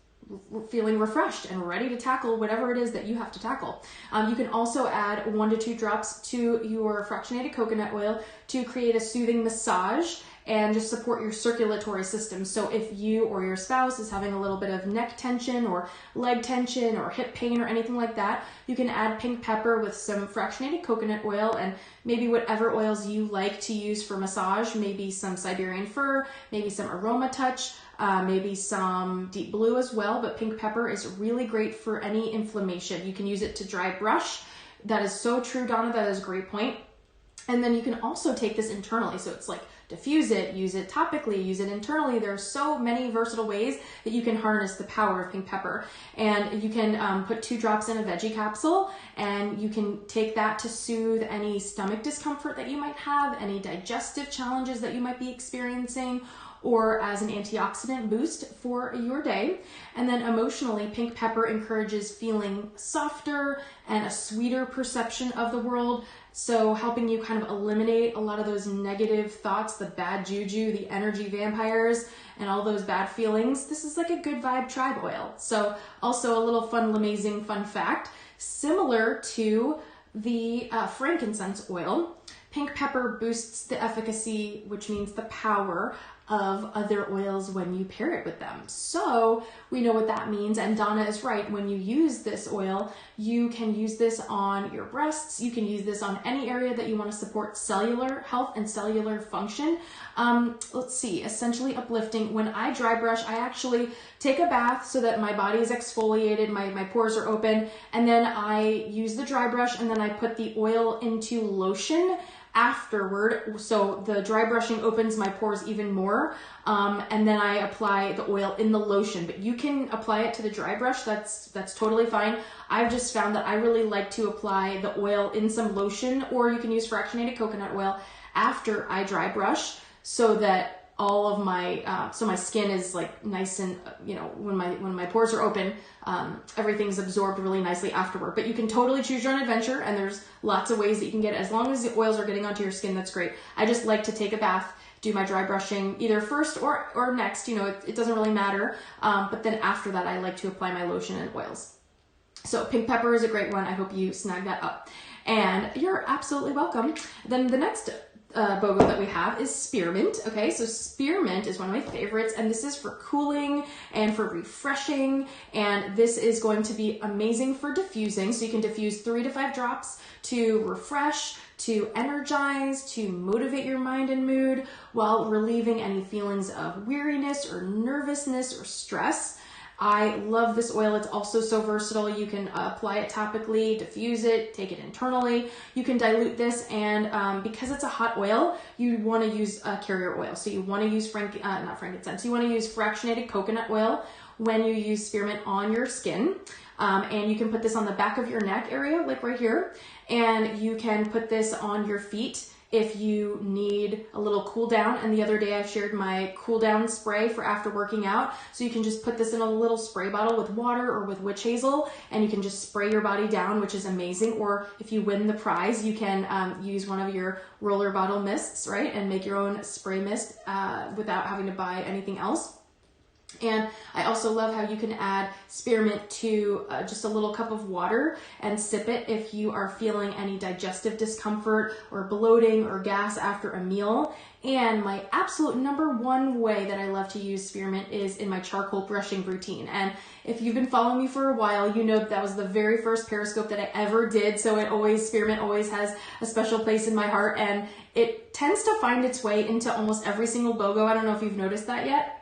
feeling refreshed and ready to tackle whatever it is that you have to tackle. You can also add 1 to 2 drops to your fractionated coconut oil to create a soothing massage and just support your circulatory system. So if you or your spouse is having a little bit of neck tension or leg tension or hip pain or anything like that, you can add pink pepper with some fractionated coconut oil and maybe whatever oils you like to use for massage, maybe some Siberian fir, maybe some Aromatic Touch, maybe some deep blue as well, but pink pepper is really great for any inflammation. You can use it to dry brush. That is so true, Donna. That is a great point. And then you can also take this internally. So it's like diffuse it, use it topically, use it internally. There are so many versatile ways that you can harness the power of pink pepper. And you can put 2 drops in a veggie capsule, and you can take that to soothe any stomach discomfort that you might have, any digestive challenges that you might be experiencing, or as an antioxidant boost for your day. And then emotionally, pink pepper encourages feeling softer and a sweeter perception of the world. So helping you kind of eliminate a lot of those negative thoughts, the bad juju, the energy vampires, and all those bad feelings. This is like a good vibe tribe oil. So also a little fun LaMayzing fun fact, similar to the frankincense oil, pink pepper boosts the efficacy, which means the power of other oils when you pair it with them. So we know what that means. And Donna is right. When you use this oil, you can use this on your breasts. You can use this on any area that you want to support cellular health and cellular function. Let's see, essentially uplifting. When I dry brush, I actually take a bath so that my body is exfoliated, my pores are open, and then I use the dry brush, and then I put the oil into lotion afterward, so the dry brushing opens my pores even more, and then I apply the oil in the lotion. But you can apply it to the dry brush, that's totally fine. I've just found that I really like to apply the oil in some lotion, or you can use fractionated coconut oil after I dry brush, so that all of my so my skin is like nice and when my pores are open, everything's absorbed really nicely afterward. But you can totally choose your own adventure, and there's lots of ways that you can get it. As long as the oils are getting onto your skin, that's great. I just like to take a bath, do my dry brushing either first or next, it doesn't really matter, but then after that I like to apply my lotion and oils. So pink pepper is a great one. I hope you snag that up, and you're absolutely welcome. Then the next BoGo that we have is Spearmint. Okay, so Spearmint is one of my favorites, and this is for cooling and for refreshing, and this is going to be amazing for diffusing. So you can diffuse 3 to 5 drops to refresh, to energize, to motivate your mind and mood while relieving any feelings of weariness or nervousness or stress. I love this oil. It's also so versatile. You can apply it topically, diffuse it, take it internally. You can dilute this, and because it's a hot oil, you want to use carrier oil. So you want to use not frankincense. You want to use fractionated coconut oil when you use spearmint on your skin. And you can put this on the back of your neck area, like right here. And you can put this on your feet if you need a little cool down. And the other day I shared my cool down spray for after working out. So you can just put this in a little spray bottle with water or with witch hazel, and you can just spray your body down, which is amazing. Or if you win the prize, you can use one of your roller bottle mists, right? And make your own spray mist without having to buy anything else. And I also love how you can add spearmint to just a little cup of water and sip it if you are feeling any digestive discomfort or bloating or gas after a meal. And my absolute #1 way that I love to use spearmint is in my charcoal brushing routine. And if you've been following me for a while, you know that was the very first Periscope that I ever did. So spearmint always has a special place in my heart, and it tends to find its way into almost every single BoGo. I don't know if you've noticed that yet.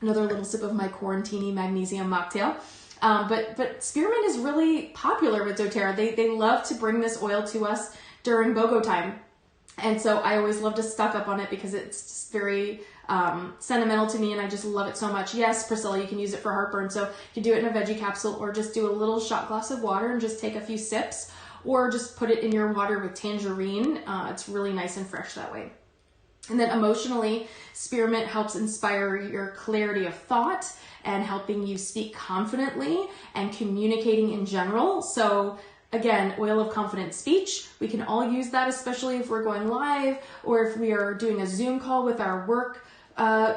Another little sip of my quarantini magnesium mocktail. But spearmint is really popular with Doterra. They love to bring this oil to us during BoGo time. And so I always love to stock up on it because it's just very sentimental to me, and I just love it so much. Yes, Priscilla, you can use it for heartburn. So you can do it in a veggie capsule, or just do a little shot glass of water and just take a few sips, or just put it in your water with tangerine. It's really nice and fresh that way. And then emotionally, spearmint helps inspire your clarity of thought and helping you speak confidently and communicating in general. So again, oil of confident speech. We can all use that, especially if we're going live or if we are doing a Zoom call with our work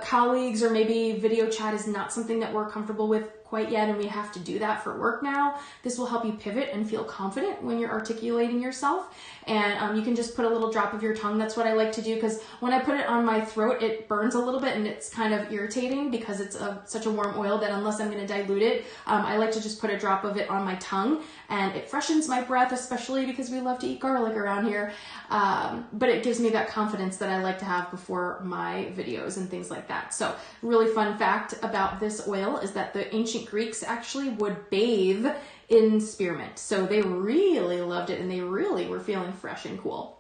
colleagues, or maybe video chat is not something that we're comfortable with quite yet, and we have to do that for work now. This will help you pivot and feel confident when you're articulating yourself. And you can just put a little drop of your tongue. That's what I like to do, because when I put it on my throat, it burns a little bit and it's kind of irritating because it's such a warm oil that unless I'm going to dilute it, I like to just put a drop of it on my tongue, and it freshens my breath, especially because we love to eat garlic around here. But it gives me that confidence that I like to have before my videos and things like that. So really fun fact about this oil is that the ancient Greeks actually would bathe in spearmint. So they really loved it, and they really were feeling fresh and cool.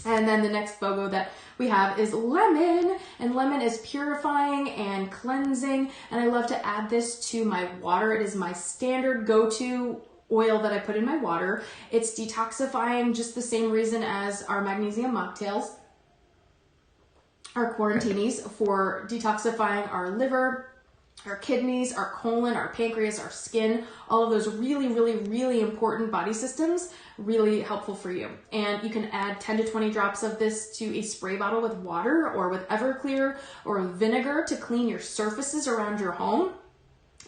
And then the next BoGo that we have is lemon, and lemon is purifying and cleansing, and I love to add this to my water. It is my standard go-to oil that I put in my water. It's detoxifying, just the same reason as our magnesium mocktails, our quarantinis, for detoxifying our liver, our kidneys, our colon, our pancreas, our skin, all of those really, really, really important body systems, really helpful for you. And you can add 10 to 20 drops of this to a spray bottle with water or with Everclear or vinegar to clean your surfaces around your home.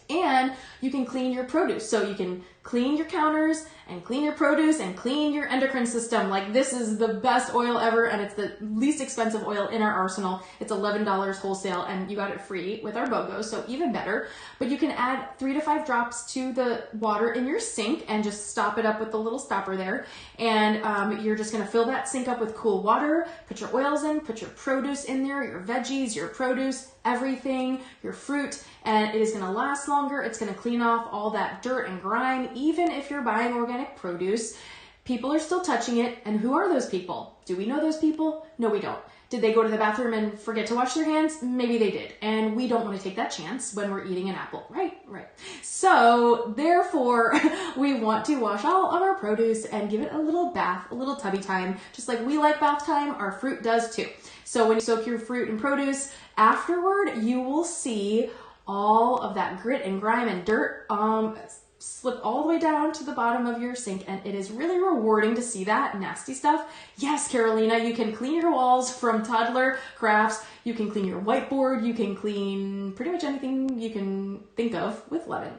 And you can clean your produce. So you can clean your counters and clean your produce and clean your endocrine system. Like, this is the best oil ever, and it's the least expensive oil in our arsenal. It's $11 wholesale, and you got it free with our BoGos, so even better. But you can add 3 to 5 drops to the water in your sink and just stop it up with the little stopper there. And you're just gonna fill that sink up with cool water, put your oils in, put your produce in there, your veggies, your produce, everything, your fruit, and it is gonna last longer. It's gonna clean off all that dirt and grime. Even if you're buying organic produce, people are still touching it. And who are those people? Do we know those people? No, we don't. Did they go to the bathroom and forget to wash their hands? Maybe they did. And we don't want to take that chance when we're eating an apple, right? Right. So therefore, we want to wash all of our produce and give it a little bath, a little tubby time. Just like we like bath time, our fruit does too. So when you soak your fruit and produce, afterward, you will see all of that grit and grime and dirt slip all the way down to the bottom of your sink, and it is really rewarding to see that nasty stuff. Yes, Carolina, you can clean your walls from toddler crafts, you can clean your whiteboard, you can clean pretty much anything you can think of with lemon.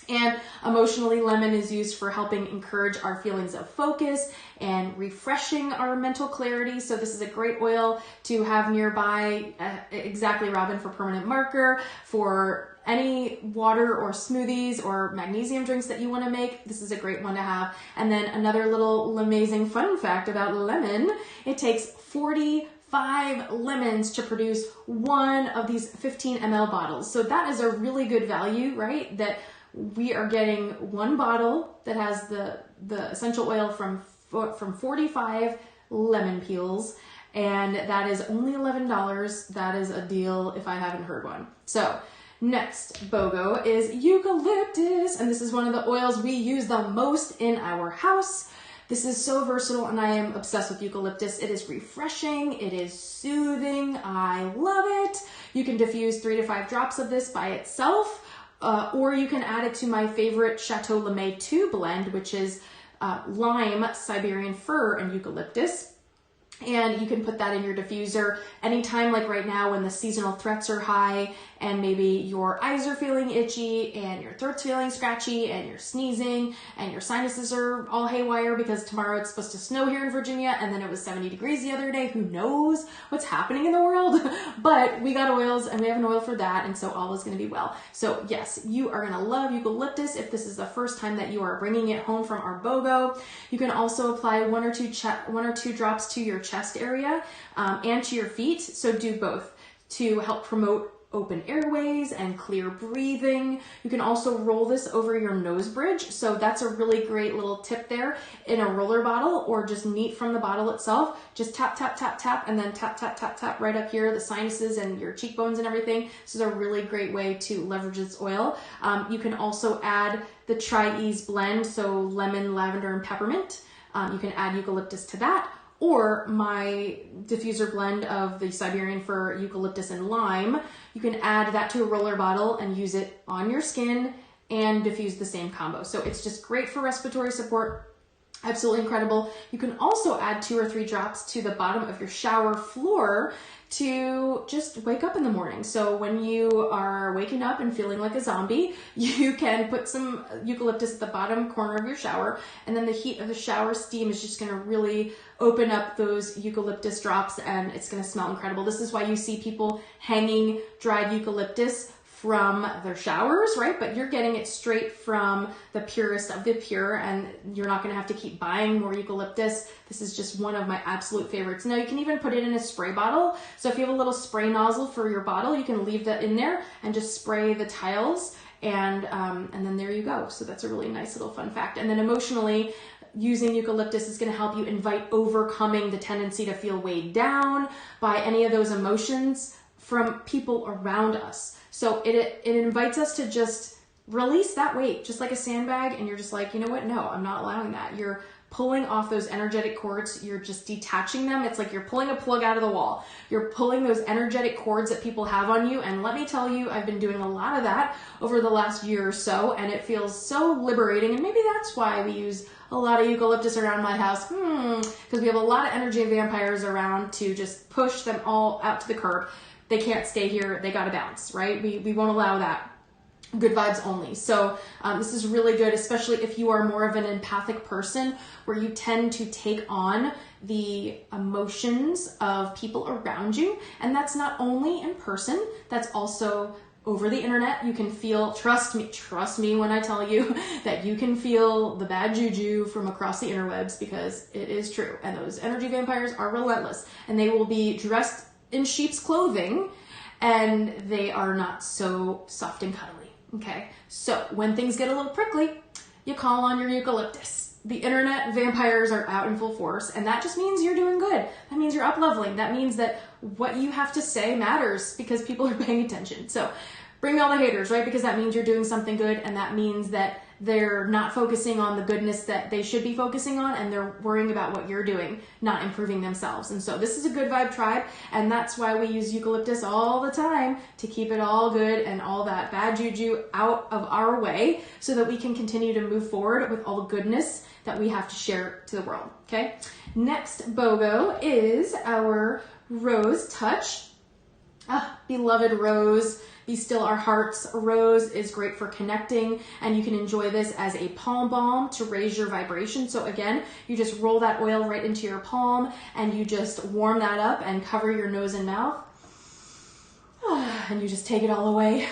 And emotionally, lemon is used for helping encourage our feelings of focus and refreshing our mental clarity. So this is a great oil to have nearby. Exactly, Robin, for permanent marker, for any water or smoothies or magnesium drinks that you want to make. This is a great one to have. And then another little LaMayzing fun fact about lemon, it takes 45 lemons to produce one of these 15 ml bottles. So that is a really good value, right? That we are getting one bottle that has the essential oil from 45 lemon peels, and that is only $11. That is a deal if I haven't heard one. So next BoGo is eucalyptus, and this is one of the oils we use the most in our house. This is so versatile, and I am obsessed with eucalyptus. It is refreshing, it is soothing, I love it. You can diffuse 3 to 5 drops of this by itself, or you can add it to my favorite Chateau LaMay 2 blend, which is lime, Siberian fir, and eucalyptus. And you can put that in your diffuser anytime, like right now when the seasonal threats are high and maybe your eyes are feeling itchy and your throat's feeling scratchy and you're sneezing and your sinuses are all haywire because tomorrow it's supposed to snow here in Virginia and then it was 70 degrees the other day. Who knows what's happening in the world? But we got oils and we have an oil for that, and so all is going to be well. So yes, you are going to love eucalyptus if this is the first time that you are bringing it home from our BoGo. You can also apply one or two drops to your chest area and to your feet. So do both to help promote open airways and clear breathing. You can also roll this over your nose bridge. So that's a really great little tip there in a roller bottle, or just neat from the bottle itself. Just tap, tap, tap, tap, and then tap, tap, tap, tap right up here, the sinuses and your cheekbones and everything. This is a really great way to leverage this oil. You can also add the Tri-Ease blend, so lemon, lavender, and peppermint. You can add eucalyptus to that, or my diffuser blend of the Siberian fir, eucalyptus, and lime. You can add that to a roller bottle and use it on your skin and diffuse the same combo. So it's just great for respiratory support. Absolutely incredible. You can also add 2 or 3 drops to the bottom of your shower floor to just wake up in the morning. So when you are waking up and feeling like a zombie, you can put some eucalyptus at the bottom corner of your shower, and then the heat of the shower steam is just gonna really open up those eucalyptus drops, and it's gonna smell incredible. This is why you see people hanging dried eucalyptus from their showers, right? But you're getting it straight from the purest of the pure, and you're not gonna have to keep buying more eucalyptus. This is just one of my absolute favorites. Now you can even put it in a spray bottle. So if you have a little spray nozzle for your bottle, you can leave that in there and just spray the tiles, and then there you go. So that's a really nice little fun fact. And then emotionally, using eucalyptus is going to help you invite overcoming the tendency to feel weighed down by any of those emotions from people around us. So it invites us to just release that weight, just like a sandbag, and you're just like, you know what? No, I'm not allowing that. You're pulling off those energetic cords. You're just detaching them. It's like you're pulling a plug out of the wall. You're pulling those energetic cords that people have on you. And let me tell you, I've been doing a lot of that over the last year or so, and it feels so liberating. And maybe that's why we use a lot of eucalyptus around my house, because we have a lot of energy vampires around to just push them all out to the curb. They can't stay here. They got to bounce, right? We won't allow that. Good vibes only. So this is really good, especially if you are more of an empathic person where you tend to take on the emotions of people around you. And that's not only in person, that's also over the internet. You can feel, trust me when I tell you that you can feel the bad juju from across the interwebs, because it is true. And those energy vampires are relentless, and they will be dressed in sheep's clothing, and they are not so soft and cuddly. Okay, so when things get a little prickly, you call on your eucalyptus. The internet vampires are out in full force, and that just means you're doing good. That means you're up leveling. That means that what you have to say matters because people are paying attention. So bring me all the haters, right? Because that means you're doing something good, and that means that they're not focusing on the goodness that they should be focusing on, and they're worrying about what you're doing, not improving themselves. And so this is a good vibe tribe, and that's why we use eucalyptus all the time, to keep it all good and all that bad juju out of our way, so that we can continue to move forward with all the goodness that we have to share to the world. Okay, next BoGo is our Rose Touch. Beloved rose. Be still our hearts. Rose is great for connecting, and you can enjoy this as a palm balm to raise your vibration. So again, you just roll that oil right into your palm, and you just warm that up and cover your nose and mouth. And you just take it all away.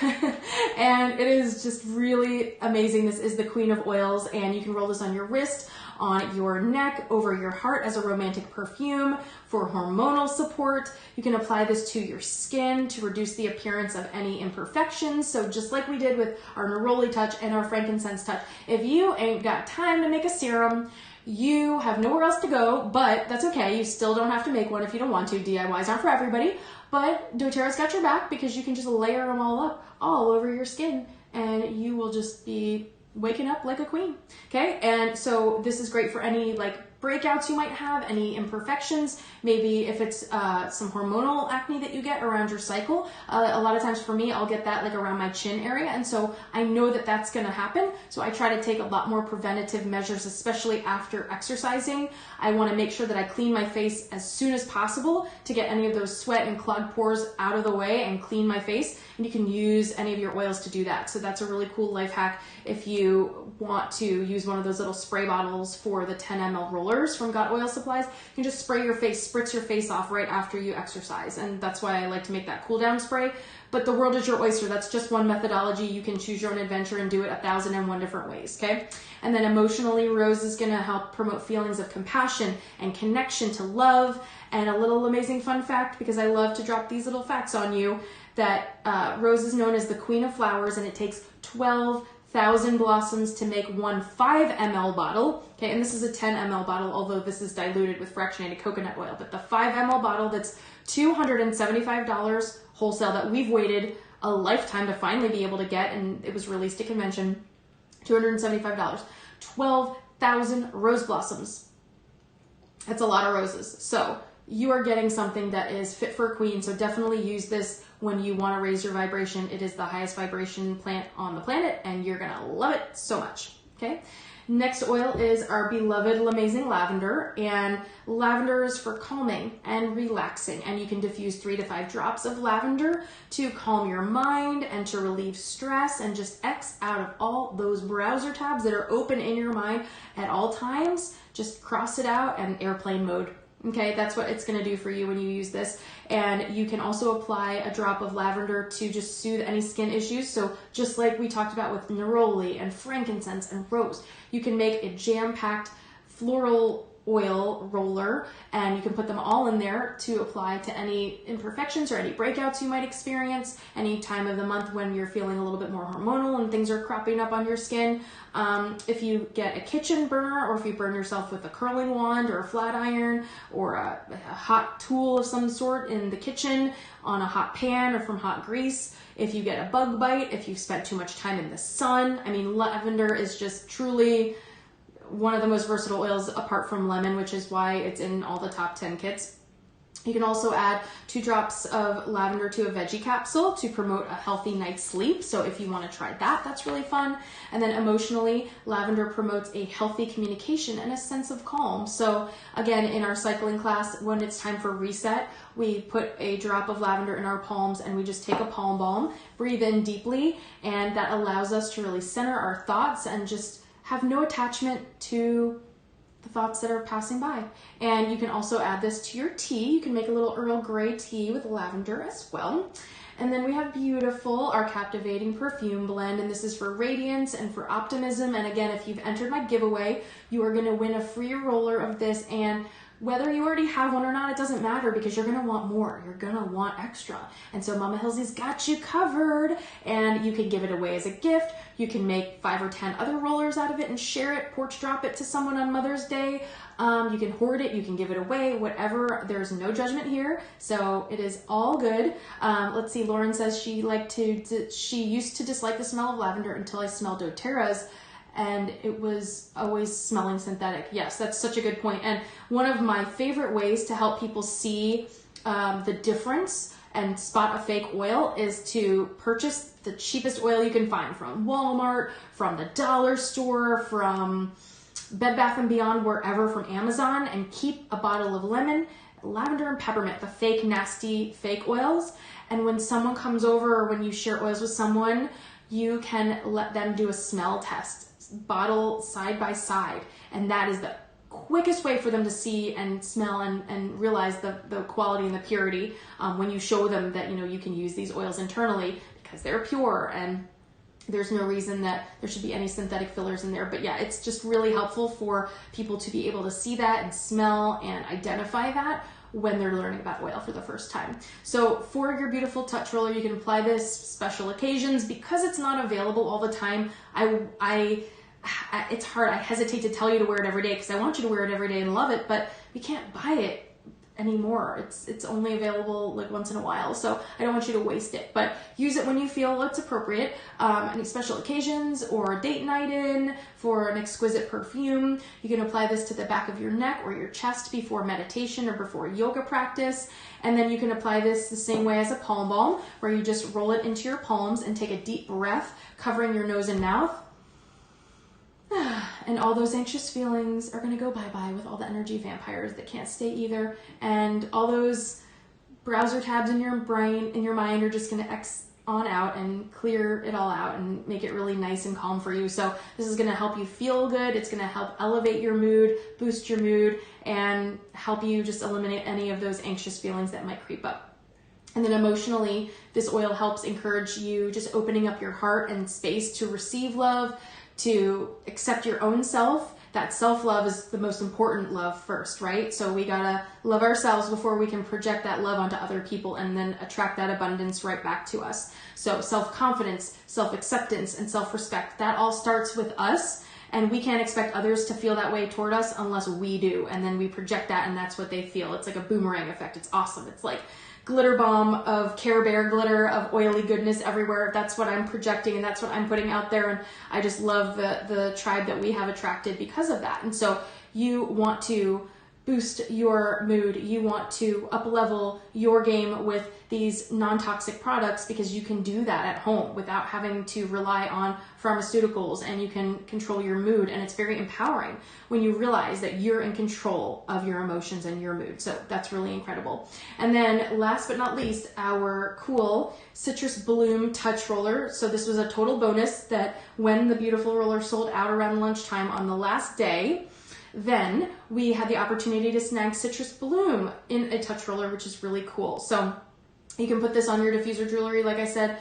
And it is just really amazing. This is the queen of oils, and you can roll this on your wrist, on your neck, over your heart as a romantic perfume for hormonal support. You can apply this to your skin to reduce the appearance of any imperfections. So just like we did with our Neroli Touch and our Frankincense Touch, if you ain't got time to make a serum, you have nowhere else to go, but that's okay. You still don't have to make one if you don't want to. DIYs aren't for everybody, but Doterra's got your back, because you can just layer them all up all over your skin, and you will just be waking up like a queen. Okay, and so this is great for any breakouts you might have, any imperfections, maybe if it's some hormonal acne that you get around your cycle. A lot of times for me, I'll get that around my chin area, and so I know that that's going to happen. So I try to take a lot more preventative measures, especially after exercising. I want to make sure that I clean my face as soon as possible to get any of those sweat and clogged pores out of the way and clean my face. And you can use any of your oils to do that. So that's a really cool life hack if you want to use one of those little spray bottles for the 10 ml rollers from Got Oil Supplies. You can just spray your face, spritz your face off right after you exercise. And that's why I like to make that cool down spray. But the world is your oyster. That's just one methodology. You can choose your own adventure and do it 1,001 different ways, okay? And then emotionally, Rose is gonna help promote feelings of compassion and connection to love. And a little amazing fun fact, because I love to drop these little facts on you, that Rose is known as the queen of flowers, and it takes 12,000 blossoms to make one 5 ml bottle. Okay, and this is a 10 ml bottle, although this is diluted with fractionated coconut oil. But the 5 ml bottle, that's $275 wholesale, that we've waited a lifetime to finally be able to get, and it was released at convention, $275. 12,000 rose blossoms. That's a lot of roses. So you are getting something that is fit for a queen. So definitely use this when you want to raise your vibration. It is the highest vibration plant on the planet, and you're going to love it so much. Okay. Next oil is our beloved LaMayzing lavender, and lavender is for calming and relaxing, and you can diffuse 3 to 5 drops of lavender to calm your mind and to relieve stress and just X out of all those browser tabs that are open in your mind at all times. Just cross it out and airplane mode. Okay, that's what it's going to do for you when you use this. And you can also apply a drop of lavender to just soothe any skin issues. So just like we talked about with neroli and frankincense and rose, you can make a jam-packed floral oil roller, and you can put them all in there to apply to any imperfections or any breakouts you might experience any time of the month when you're feeling a little bit more hormonal and things are cropping up on your skin. If you get a kitchen burner, or if you burn yourself with a curling wand or a flat iron or a hot tool of some sort in the kitchen on a hot pan or from hot grease, if you get a bug bite, if you've spent too much time in the sun, I mean, lavender is just truly one of the most versatile oils apart from lemon, which is why it's in all the top 10 kits. You can also add 2 drops of lavender to a veggie capsule to promote a healthy night's sleep. So if you want to try that, that's really fun. And then emotionally, lavender promotes a healthy communication and a sense of calm. So again, in our cycling class, when it's time for reset, we put a drop of lavender in our palms and we just take a palm balm, breathe in deeply, and that allows us to really center our thoughts and just have no attachment to the thoughts that are passing by. And you can also add this to your tea. You can make a little Earl Grey tea with lavender as well. And then we have beautiful, our captivating perfume blend, and this is for radiance and for optimism. And again, if you've entered my giveaway, you are going to win a free roller of this, and whether you already have one or not, it doesn't matter, because you're going to want more. You're going to want extra. And so Mama Hilsy's got you covered, and you can give it away as a gift. You can make 5 or 10 other rollers out of it and share it, porch drop it to someone on Mother's Day. You can hoard it, you can give it away, whatever. There's no judgment here, so it is all good. Let's see, Lauren says she used to dislike the smell of lavender until I smelled doTERRA's, and it was always smelling synthetic. Yes, that's such a good point. And one of my favorite ways to help people see the difference and spot a fake oil is to purchase the cheapest oil you can find from Walmart, from the dollar store, from Bed Bath & Beyond, wherever, from Amazon, and keep a bottle of lemon, lavender, and peppermint, the fake, nasty, fake oils. And when someone comes over, or when you share oils with someone, you can let them do a smell test, bottle side by side, and that is the quickest way for them to see and smell and realize the quality and the purity when you show them that, you know, you can use these oils internally because they're pure and there's no reason that there should be any synthetic fillers in there. But yeah, it's just really helpful for people to be able to see that and smell and identify that when they're learning about oil for the first time. So for your beautiful touch roller, you can apply this special occasions. Because it's not available all the time, it's hard. I hesitate to tell you to wear it every day because I want you to wear it every day and love it, but we can't buy it anymore. It's only available like once in a while, so I don't want you to waste it, but use it when you feel it's appropriate. Any special occasions or a date night in for an exquisite perfume. You can apply this to the back of your neck or your chest before meditation or before yoga practice, and then you can apply this the same way as a palm balm, where you just roll it into your palms and take a deep breath, covering your nose and mouth. And all those anxious feelings are going to go bye-bye with all the energy vampires that can't stay either. And all those browser tabs in your brain, in your mind, are just going to X on out and clear it all out and make it really nice and calm for you. So this is going to help you feel good. It's going to help elevate your mood, boost your mood, and help you just eliminate any of those anxious feelings that might creep up. And then emotionally, this oil helps encourage you just opening up your heart and space to receive love, to accept your own self. That self-love is the most important love first, right? So we gotta love ourselves before we can project that love onto other people and then attract that abundance right back to us. So self-confidence, self-acceptance, and self-respect, that all starts with us, and we can't expect others to feel that way toward us unless we do, and then we project that and that's what they feel. It's like a boomerang effect. It's awesome. It's like glitter bomb of Care Bear glitter, of oily goodness everywhere. That's what I'm projecting and that's what I'm putting out there, and I just love the tribe that we have attracted because of that. And so you want to boost your mood, you want to up-level your game with these non-toxic products, because you can do that at home without having to rely on pharmaceuticals, and you can control your mood, and it's very empowering when you realize that you're in control of your emotions and your mood. So that's really incredible. And then last but not least, our cool Citrus Bloom Touch Roller. So this was a total bonus that when the beautiful roller sold out around lunchtime on the last day, then we had the opportunity to snag Citrus Bloom in a touch roller, which is really cool. So You can put this on your diffuser jewelry, like I said.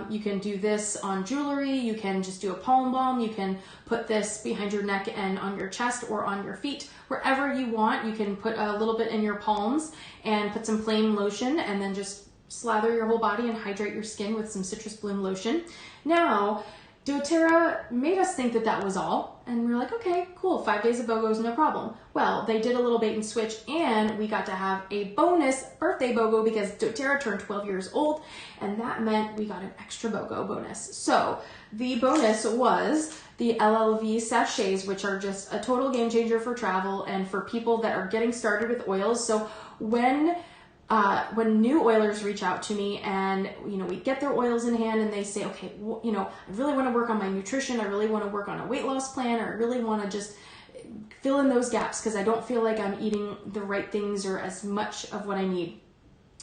You can do this on jewelry. You can just do a palm balm. You can put this behind your neck and on your chest or on your feet, wherever you want. You can put a little bit in your palms and put some plain lotion and then just slather your whole body and hydrate your skin with some citrus bloom lotion. Now, Doterra made us think that that was all, and we were like, okay, cool, 5 days of BoGos, no problem. Well, they did a little bait and switch, and we got to have a bonus birthday BoGo because Doterra turned 12 years old, and that meant we got an extra BoGo bonus. So the bonus was the LLV sachets, which are just a total game changer for travel and for people that are getting started with oils. So when new oilers reach out to me and, we get their oils in hand and they say, okay, I really want to work on my nutrition. I really want to work on a weight loss plan, or I really want to just fill in those gaps because I don't feel like I'm eating the right things or as much of what I need.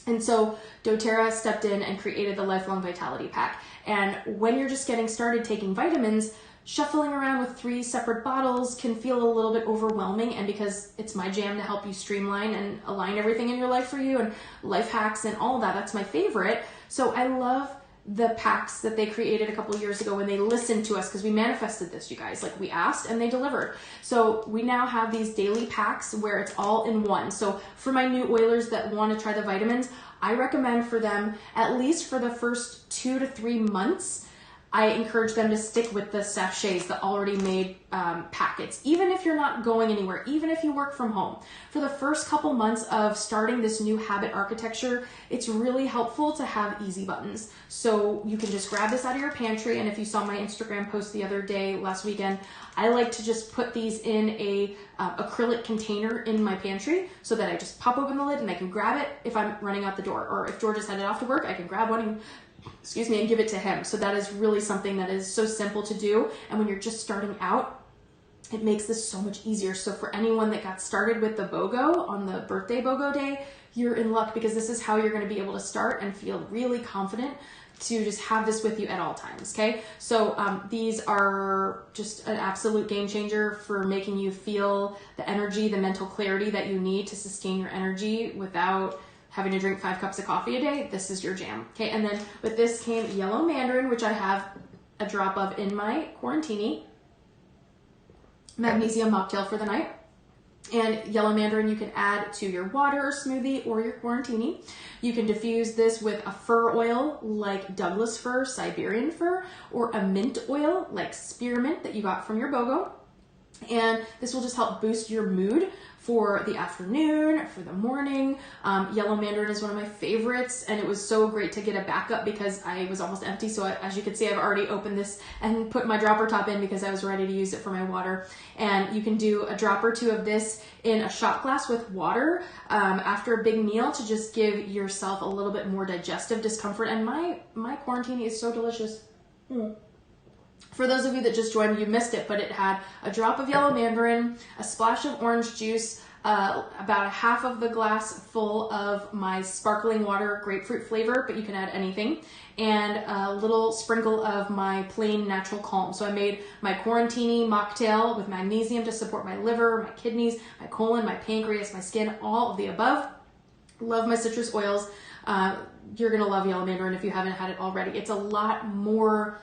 And so Doterra stepped in and created the Lifelong Vitality Pack. And when you're just getting started taking vitamins, shuffling around with 3 separate bottles can feel a little bit overwhelming, and because it's my jam to help you streamline and align everything in your life for you and life hacks and all that, that's my favorite. So I love the packs that they created a couple of years ago when they listened to us, because we manifested this, you guys. Like, we asked and they delivered. So we now have these daily packs where it's all in one. So for my new oilers that want to try the vitamins, I recommend for them, at least for the first 2 to 3 months, I encourage them to stick with the sachets, the already made packets, even if you're not going anywhere, even if you work from home. For the first couple months of starting this new habit architecture, it's really helpful to have easy buttons. So you can just grab this out of your pantry, and if you saw my Instagram post the other day, last weekend, I like to just put these in a acrylic container in my pantry so that I just pop open the lid and I can grab it if I'm running out the door, or if George is headed off to work, I can grab one and and give it to him. So that is really something that is so simple to do. And when you're just starting out, it makes this so much easier. So for anyone that got started with the BoGo on the birthday BoGo day, you're in luck, because this is how you're going to be able to start and feel really confident to just have this with you at all times. Okay. So these are just an absolute game changer for making you feel the energy, the mental clarity that you need to sustain your energy without having to drink 5 cups of coffee a day. This is your jam. Okay, and then with this came yellow mandarin, which I have a drop of in my quarantini, magnesium mocktail for the night. And yellow mandarin you can add to your water or smoothie or your quarantini. You can diffuse this with a fir oil like Douglas fir, Siberian fir, or a mint oil like Spearmint that you got from your BoGo. And this will just help boost your mood for the afternoon, for the morning. Yellow mandarin is one of my favorites, and it was so great to get a backup because I was almost empty. So as you can see, I've already opened this and put my dropper top in because I was ready to use it for my water. And you can do a drop or 2 of this in a shot glass with water after a big meal to just give yourself a little bit more digestive discomfort. And my quarantini is so delicious. For those of you that just joined, you missed it, but it had a drop of yellow mandarin, a splash of orange juice, about a half of the glass full of my sparkling water grapefruit flavor, but you can add anything, and a little sprinkle of my plain natural calm. So I made my quarantini mocktail with magnesium to support my liver, my kidneys, my colon, my pancreas, my skin, all of the above. Love my citrus oils. You're going to love yellow mandarin if you haven't had it already. It's a lot more...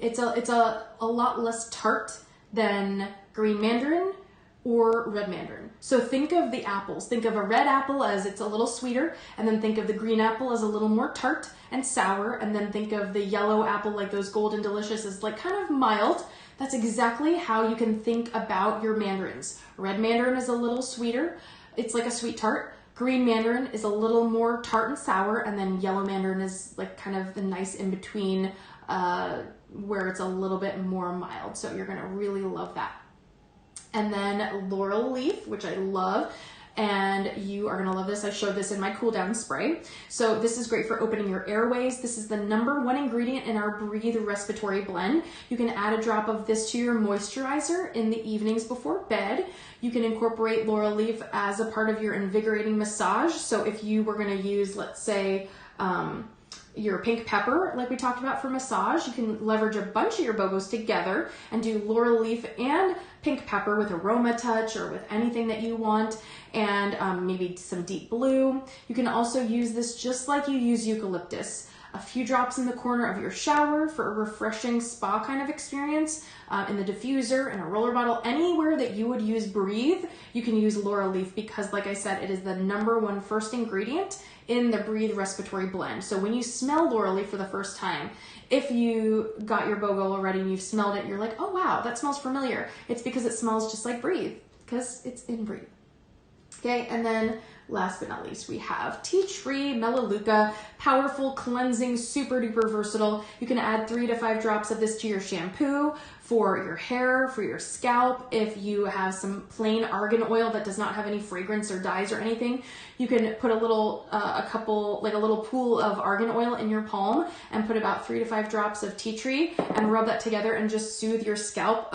It's a lot less tart than green mandarin or red mandarin. So think of the apples. Think of a red apple as it's a little sweeter, and then think of the green apple as a little more tart and sour, and then think of the yellow apple, like those golden delicious, as like kind of mild. That's exactly how you can think about your mandarins. Red mandarin is a little sweeter. It's like a sweet tart. Green mandarin is a little more tart and sour, and then yellow mandarin is like kind of the nice in between, where it's a little bit more mild. So you're going to really love that. And then Laurel Leaf, which I love, and you are going to love this. I showed this in my cool down spray. So this is great for opening your airways. This is the #1 ingredient in our Breathe Respiratory Blend. You can add a drop of this to your moisturizer in the evenings before bed. You can incorporate Laurel Leaf as a part of your invigorating massage. So if you were going to use, let's say, your pink pepper, like we talked about for massage. You can leverage a bunch of your BoGos together and do Laurel Leaf and pink pepper with Aromatic Touch or with anything that you want, and maybe some deep blue. You can also use this just like you use eucalyptus. A few drops in the corner of your shower for a refreshing spa kind of experience, in the diffuser, in a roller bottle, anywhere that you would use Breathe, you can use Laurel Leaf because, like I said, it is the #1 first ingredient in the Breathe Respiratory Blend. So when you smell Laurel Leaf for the first time, if you got your BoGo already and you've smelled it, you're like, oh wow, that smells familiar. It's because it smells just like Breathe, because it's in Breathe. Okay, and then last but not least, we have tea tree Melaleuca, powerful, cleansing, super duper versatile. You can add 3 to 5 drops of this to your shampoo for your hair, for your scalp. If you have some plain argan oil that does not have any fragrance or dyes or anything, you can put a little, like a little pool of argan oil in your palm and put about 3 to 5 drops of tea tree and rub that together and just soothe your scalp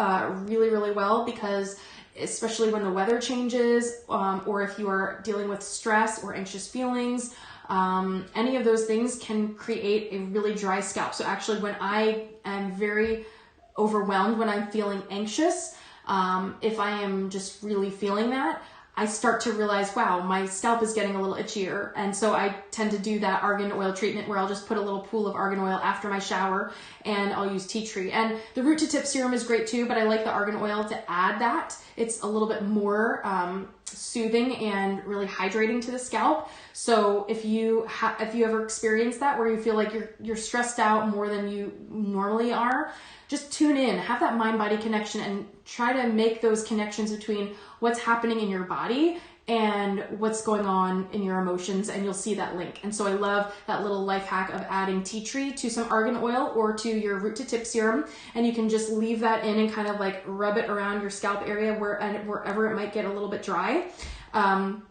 really, really well, because especially when the weather changes, or if you are dealing with stress or anxious feelings, any of those things can create a really dry scalp. So actually, when I am very overwhelmed, when I'm feeling anxious, if I am just really feeling that, I start to realize, wow, my scalp is getting a little itchier. And so I tend to do that argan oil treatment where I'll just put a little pool of argan oil after my shower and I'll use tea tree. And the root to tip serum is great too, but I like the argan oil to add that. It's a little bit more soothing and really hydrating to the scalp. So if you ever experience that where you feel like you're stressed out more than you normally are, just tune in, have that mind-body connection, and try to make those connections between what's happening in your body and what's going on in your emotions, and you'll see that link. And so I love that little life hack of adding tea tree to some argan oil or to your root to tip serum, and you can just leave that in and kind of like rub it around your scalp area wherever it might get a little bit dry. And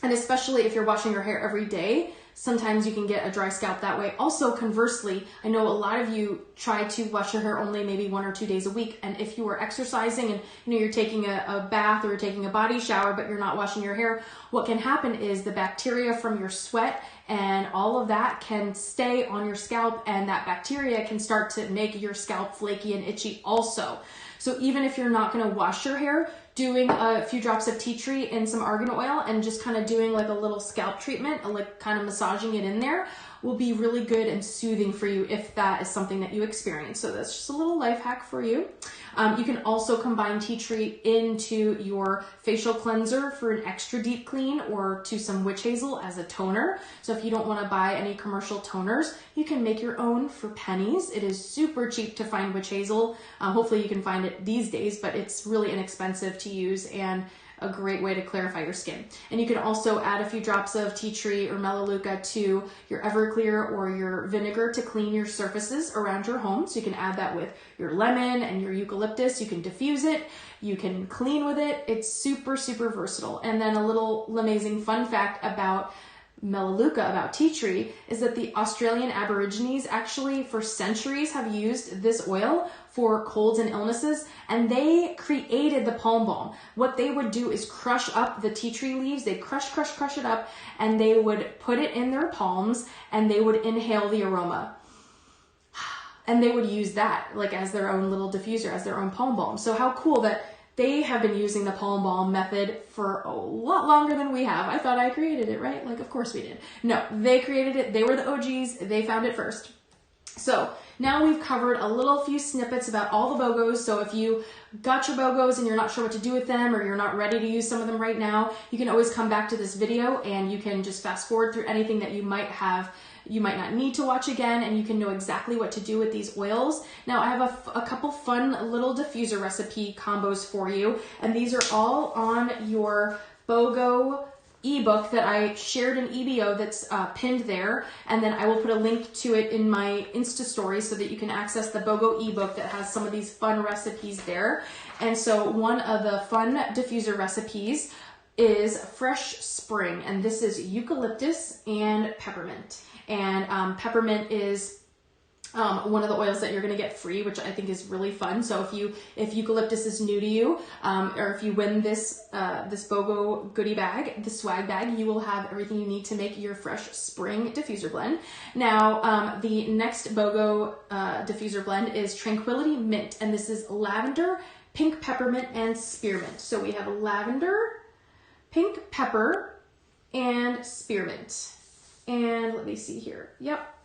especially if you're washing your hair every day, sometimes you can get a dry scalp that way. Also, conversely, I know a lot of you try to wash your hair only maybe 1 or 2 days a week. And if you are exercising and you're taking a bath or you're taking a body shower, but you're not washing your hair, what can happen is the bacteria from your sweat and all of that can stay on your scalp, and that bacteria can start to make your scalp flaky and itchy also. So even if you're not going to wash your hair, doing a few drops of tea tree and some argan oil and just kind of doing like a little scalp treatment, like kind of massaging it in there, will be really good and soothing for you if that is something that you experience. So that's just a little life hack for you. You can also combine tea tree into your facial cleanser for an extra deep clean, or to some witch hazel as a toner. So if you don't want to buy any commercial toners, you can make your own for pennies. It is super cheap to find witch hazel. Hopefully you can find it these days, but it's really inexpensive to use and a great way to clarify your skin. And you can also add a few drops of tea tree or Melaleuca to your Everclear or your vinegar to clean your surfaces around your home. So you can add that with your lemon and your eucalyptus. You can diffuse it. You can clean with it. It's super, super versatile. And then a little LaMayzing fun fact about Melaleuca, about tea tree, is that the Australian Aborigines actually for centuries have used this oil for colds and illnesses, and they created the palm balm. What they would do is crush up the tea tree leaves. They'd crush it up, and they would put it in their palms, and they would inhale the aroma. And they would use that like as their own little diffuser, as their own palm balm. So how cool that they have been using the palm balm method for a lot longer than we have. I thought I created it, right? Like, of course we did. No, they created it. They were the OGs. They found it first. So now we've covered a few snippets about all the BoGos. So if you got your BoGos and you're not sure what to do with them, or you're not ready to use some of them right now, you can always come back to this video and you can just fast forward through anything that you might not need to watch again, and you can know exactly what to do with these oils. Now I have a couple fun little diffuser recipe combos for you, and these are all on your BoGo ebook that I shared in EBO that's pinned there, and then I will put a link to it in my Insta story so that you can access the BoGo ebook that has some of these fun recipes there. And so one of the fun diffuser recipes is Fresh Spring, and this is eucalyptus and peppermint. And peppermint is one of the oils that you're going to get free, which I think is really fun. So if Eucalyptus is new to you, or if you win this Bogo goodie bag, the swag bag, you will have everything you need to make your fresh spring diffuser blend. Now, the next Bogo diffuser blend is Tranquility Mint, and this is lavender, pink peppermint, and spearmint. So we have lavender, pink pepper, and spearmint. And let me see here. Yep.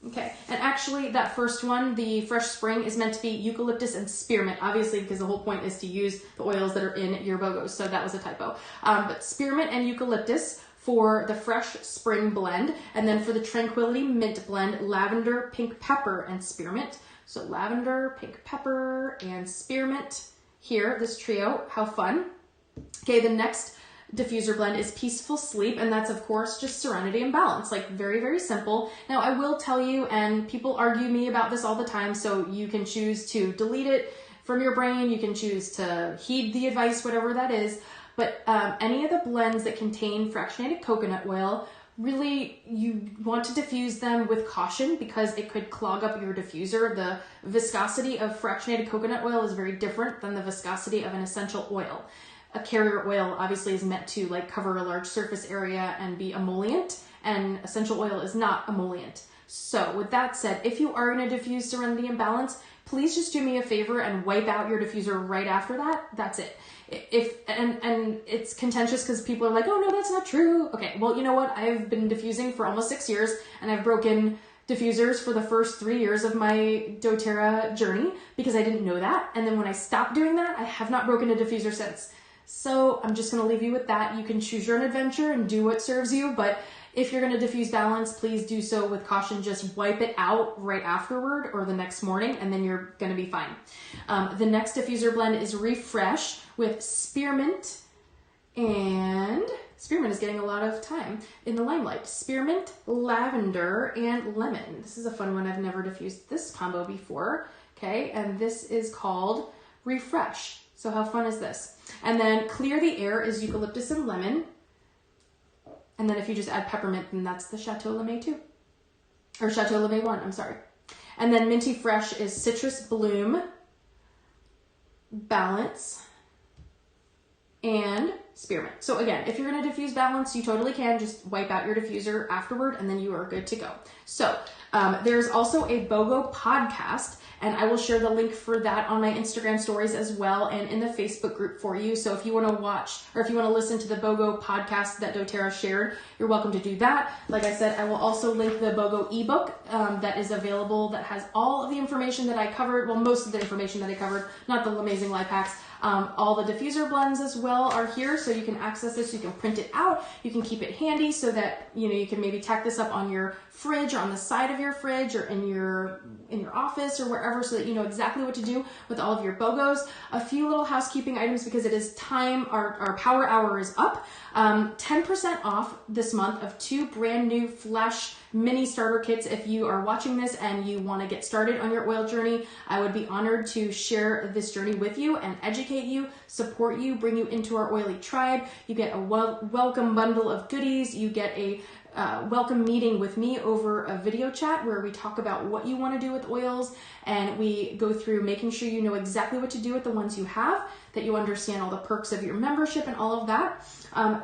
Okay, and actually that first one, the Fresh Spring, is meant to be eucalyptus and spearmint, obviously, because the whole point is to use the oils that are in your BoGos, so that was a typo. But spearmint and eucalyptus for the Fresh Spring blend, and then for the Tranquility Mint blend, lavender, pink pepper, and spearmint. So lavender, pink pepper, and spearmint here, this trio. How fun. Okay, the next diffuser blend is Peaceful Sleep, and that's of course just Serenity and Balance, like very, very simple. Now I will tell you, and people argue me about this all the time, so you can choose to delete it from your brain, you can choose to heed the advice, whatever that is, but any of the blends that contain fractionated coconut oil, really you want to diffuse them with caution because it could clog up your diffuser. The viscosity of fractionated coconut oil is very different than the viscosity of an essential oil. A carrier oil obviously is meant to like cover a large surface area and be emollient, and essential oil is not emollient. So with that said, if you are going to diffuse Serenity and Balance, please just do me a favor and wipe out your diffuser right after that. That's it. And it's contentious because people are like, oh no, that's not true. Okay, well, you know what? I've been diffusing for almost 6 years, and I've broken diffusers for the first 3 years of my doTERRA journey because I didn't know that. And then when I stopped doing that, I have not broken a diffuser since. So I'm just going to leave you with that. You can choose your own adventure and do what serves you, but if you're going to diffuse Balance, please do so with caution. Just wipe it out right afterward or the next morning, and then you're going to be fine. The next diffuser blend is Refresh with Spearmint, and Spearmint is getting a lot of time in the limelight. Spearmint, lavender, and lemon. This is a fun one. I've never diffused this combo before. Okay, and this is called Refresh. So how fun is this? And then Clear the Air is eucalyptus and lemon. And then if you just add peppermint, then that's the Chateau LaMay 2. Or Chateau LaMay 1, I'm sorry. And then Minty Fresh is Citrus Bloom, Balance, and Spearmint. So again, if you're going to diffuse Balance, you totally can just wipe out your diffuser afterward, and then you are good to go. So there's also a Bogo Podcast, and I will share the link for that on my Instagram stories as well and in the Facebook group for you. So if you want to watch or if you want to listen to the Bogo podcast that doTERRA shared, you're welcome to do that. Like I said, I will also link the Bogo ebook that is available that has all of the information that I covered. Well, most of the information that I covered, not the LaMayzing life hacks. All the diffuser blends as well are here, so you can access this, you can print it out, you can keep it handy so that you can maybe tack this up on your fridge or on the side of your fridge or in your office or wherever, so that you know exactly what to do with all of your BoGos. A few little housekeeping items because it is time, our power hour is up. 10% off this month of 2 brand new Flash mini starter kits. If you are watching this and you want to get started on your oil journey, I would be honored to share this journey with you and educate you, support you, bring you into our oily tribe. You get a welcome bundle of goodies. You get a welcome meeting with me over a video chat where we talk about what you want to do with oils, and we go through making sure you know exactly what to do with the ones you have, that you understand all the perks of your membership and all of that.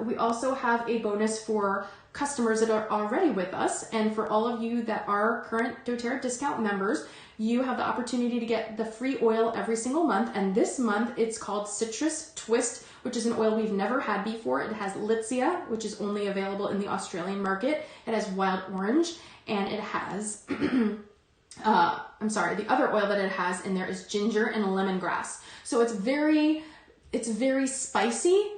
We also have a bonus for customers that are already with us, and for all of you that are current doTERRA discount members, you have the opportunity to get the free oil every single month, and this month it's called Citrus Twist, which is an oil we've never had before. It has Litsea, which is only available in the Australian market. It has Wild Orange, and it has, the other oil that it has in there is ginger and lemongrass. So it's very spicy,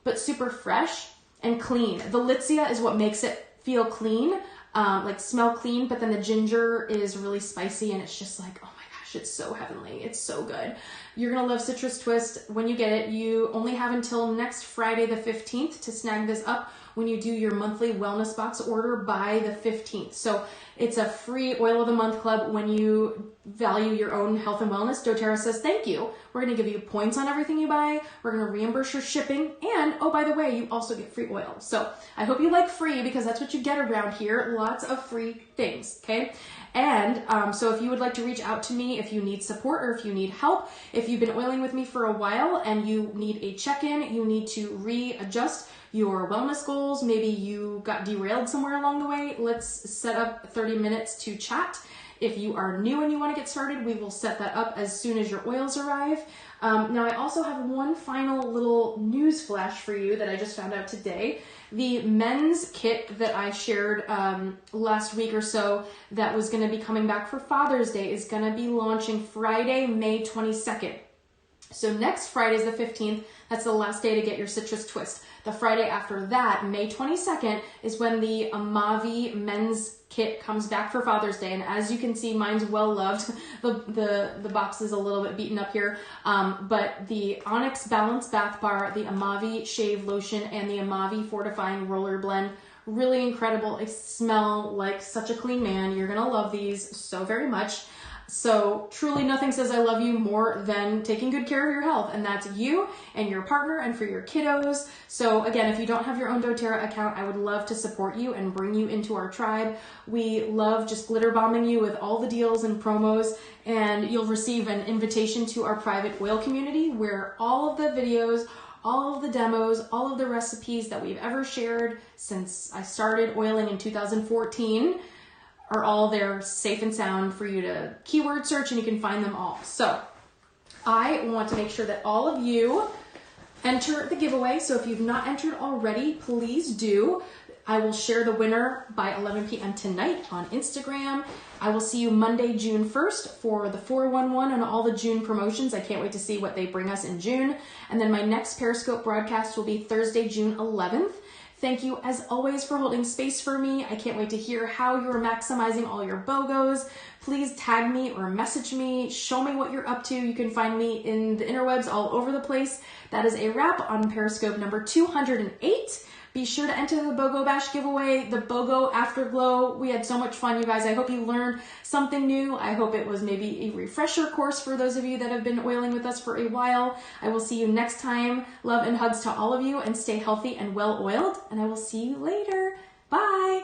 but super fresh and clean. The Litsea is what makes it feel clean, like smell clean, but then the ginger is really spicy, and it's just like, oh my gosh, it's so heavenly. It's so good. You're going to love Citrus Twist when you get it. You only have until next Friday the 15th to snag this up when you do your monthly wellness box order by the 15th. So It's a free oil of the month club. When you value your own health and wellness, doTERRA says thank you. We're going to give you points on everything you buy. We're going to reimburse your shipping. And oh, by the way, you also get free oil. So I hope you like free, because that's what you get around here. Lots of free things. Okay. And so if you would like to reach out to me, if you need support or if you need help, if you've been oiling with me for a while and you need a check-in, you need to readjust your wellness goals, maybe you got derailed somewhere along the way, let's set up 30 minutes to chat. If you are new and you want to get started, we will set that up as soon as your oils arrive. Now I also have one final little news flash for you that I just found out today. The men's kit that I shared last week or so that was going to be coming back for Father's Day is going to be launching Friday, May 22nd. So next Friday is the 15th. That's the last day to get your citrus twist. The Friday after that, May 22nd, is when the Amavi men's kit comes back for Father's Day. And as you can see, mine's well loved. The box is a little bit beaten up here. But the Onyx Balance Bath Bar, the Amavi Shave Lotion, and the Amavi Fortifying Roller Blend, really incredible. They smell like such a clean man. You're going to love these so very much. So truly nothing says I love you more than taking good care of your health, and that's you and your partner and for your kiddos. So again, if you don't have your own doTERRA account, I would love to support you and bring you into our tribe. We love just glitter bombing you with all the deals and promos, and you'll receive an invitation to our private oil community where all of the videos, all of the demos, all of the recipes that we've ever shared since I started oiling in 2014 are all there safe and sound for you to keyword search, and you can find them all. So I want to make sure that all of you enter the giveaway. So if you've not entered already, please do. I will share the winner by 11 p.m. tonight on Instagram. I will see you Monday, June 1st for the 411 and all the June promotions. I can't wait to see what they bring us in June. And then my next Periscope broadcast will be Thursday, June 11th. Thank you, as always, for holding space for me. I can't wait to hear how you're maximizing all your BoGos. Please tag me or message me. Show me what you're up to. You can find me in the interwebs all over the place. That is a wrap on Periscope number 208. Be sure to enter the BoGo Bash giveaway, the BoGo Afterglow. We had so much fun, you guys. I hope you learned something new. I hope it was maybe a refresher course for those of you that have been oiling with us for a while. I will see you next time. Love and hugs to all of you, and stay healthy and well oiled. And I will see you later. Bye.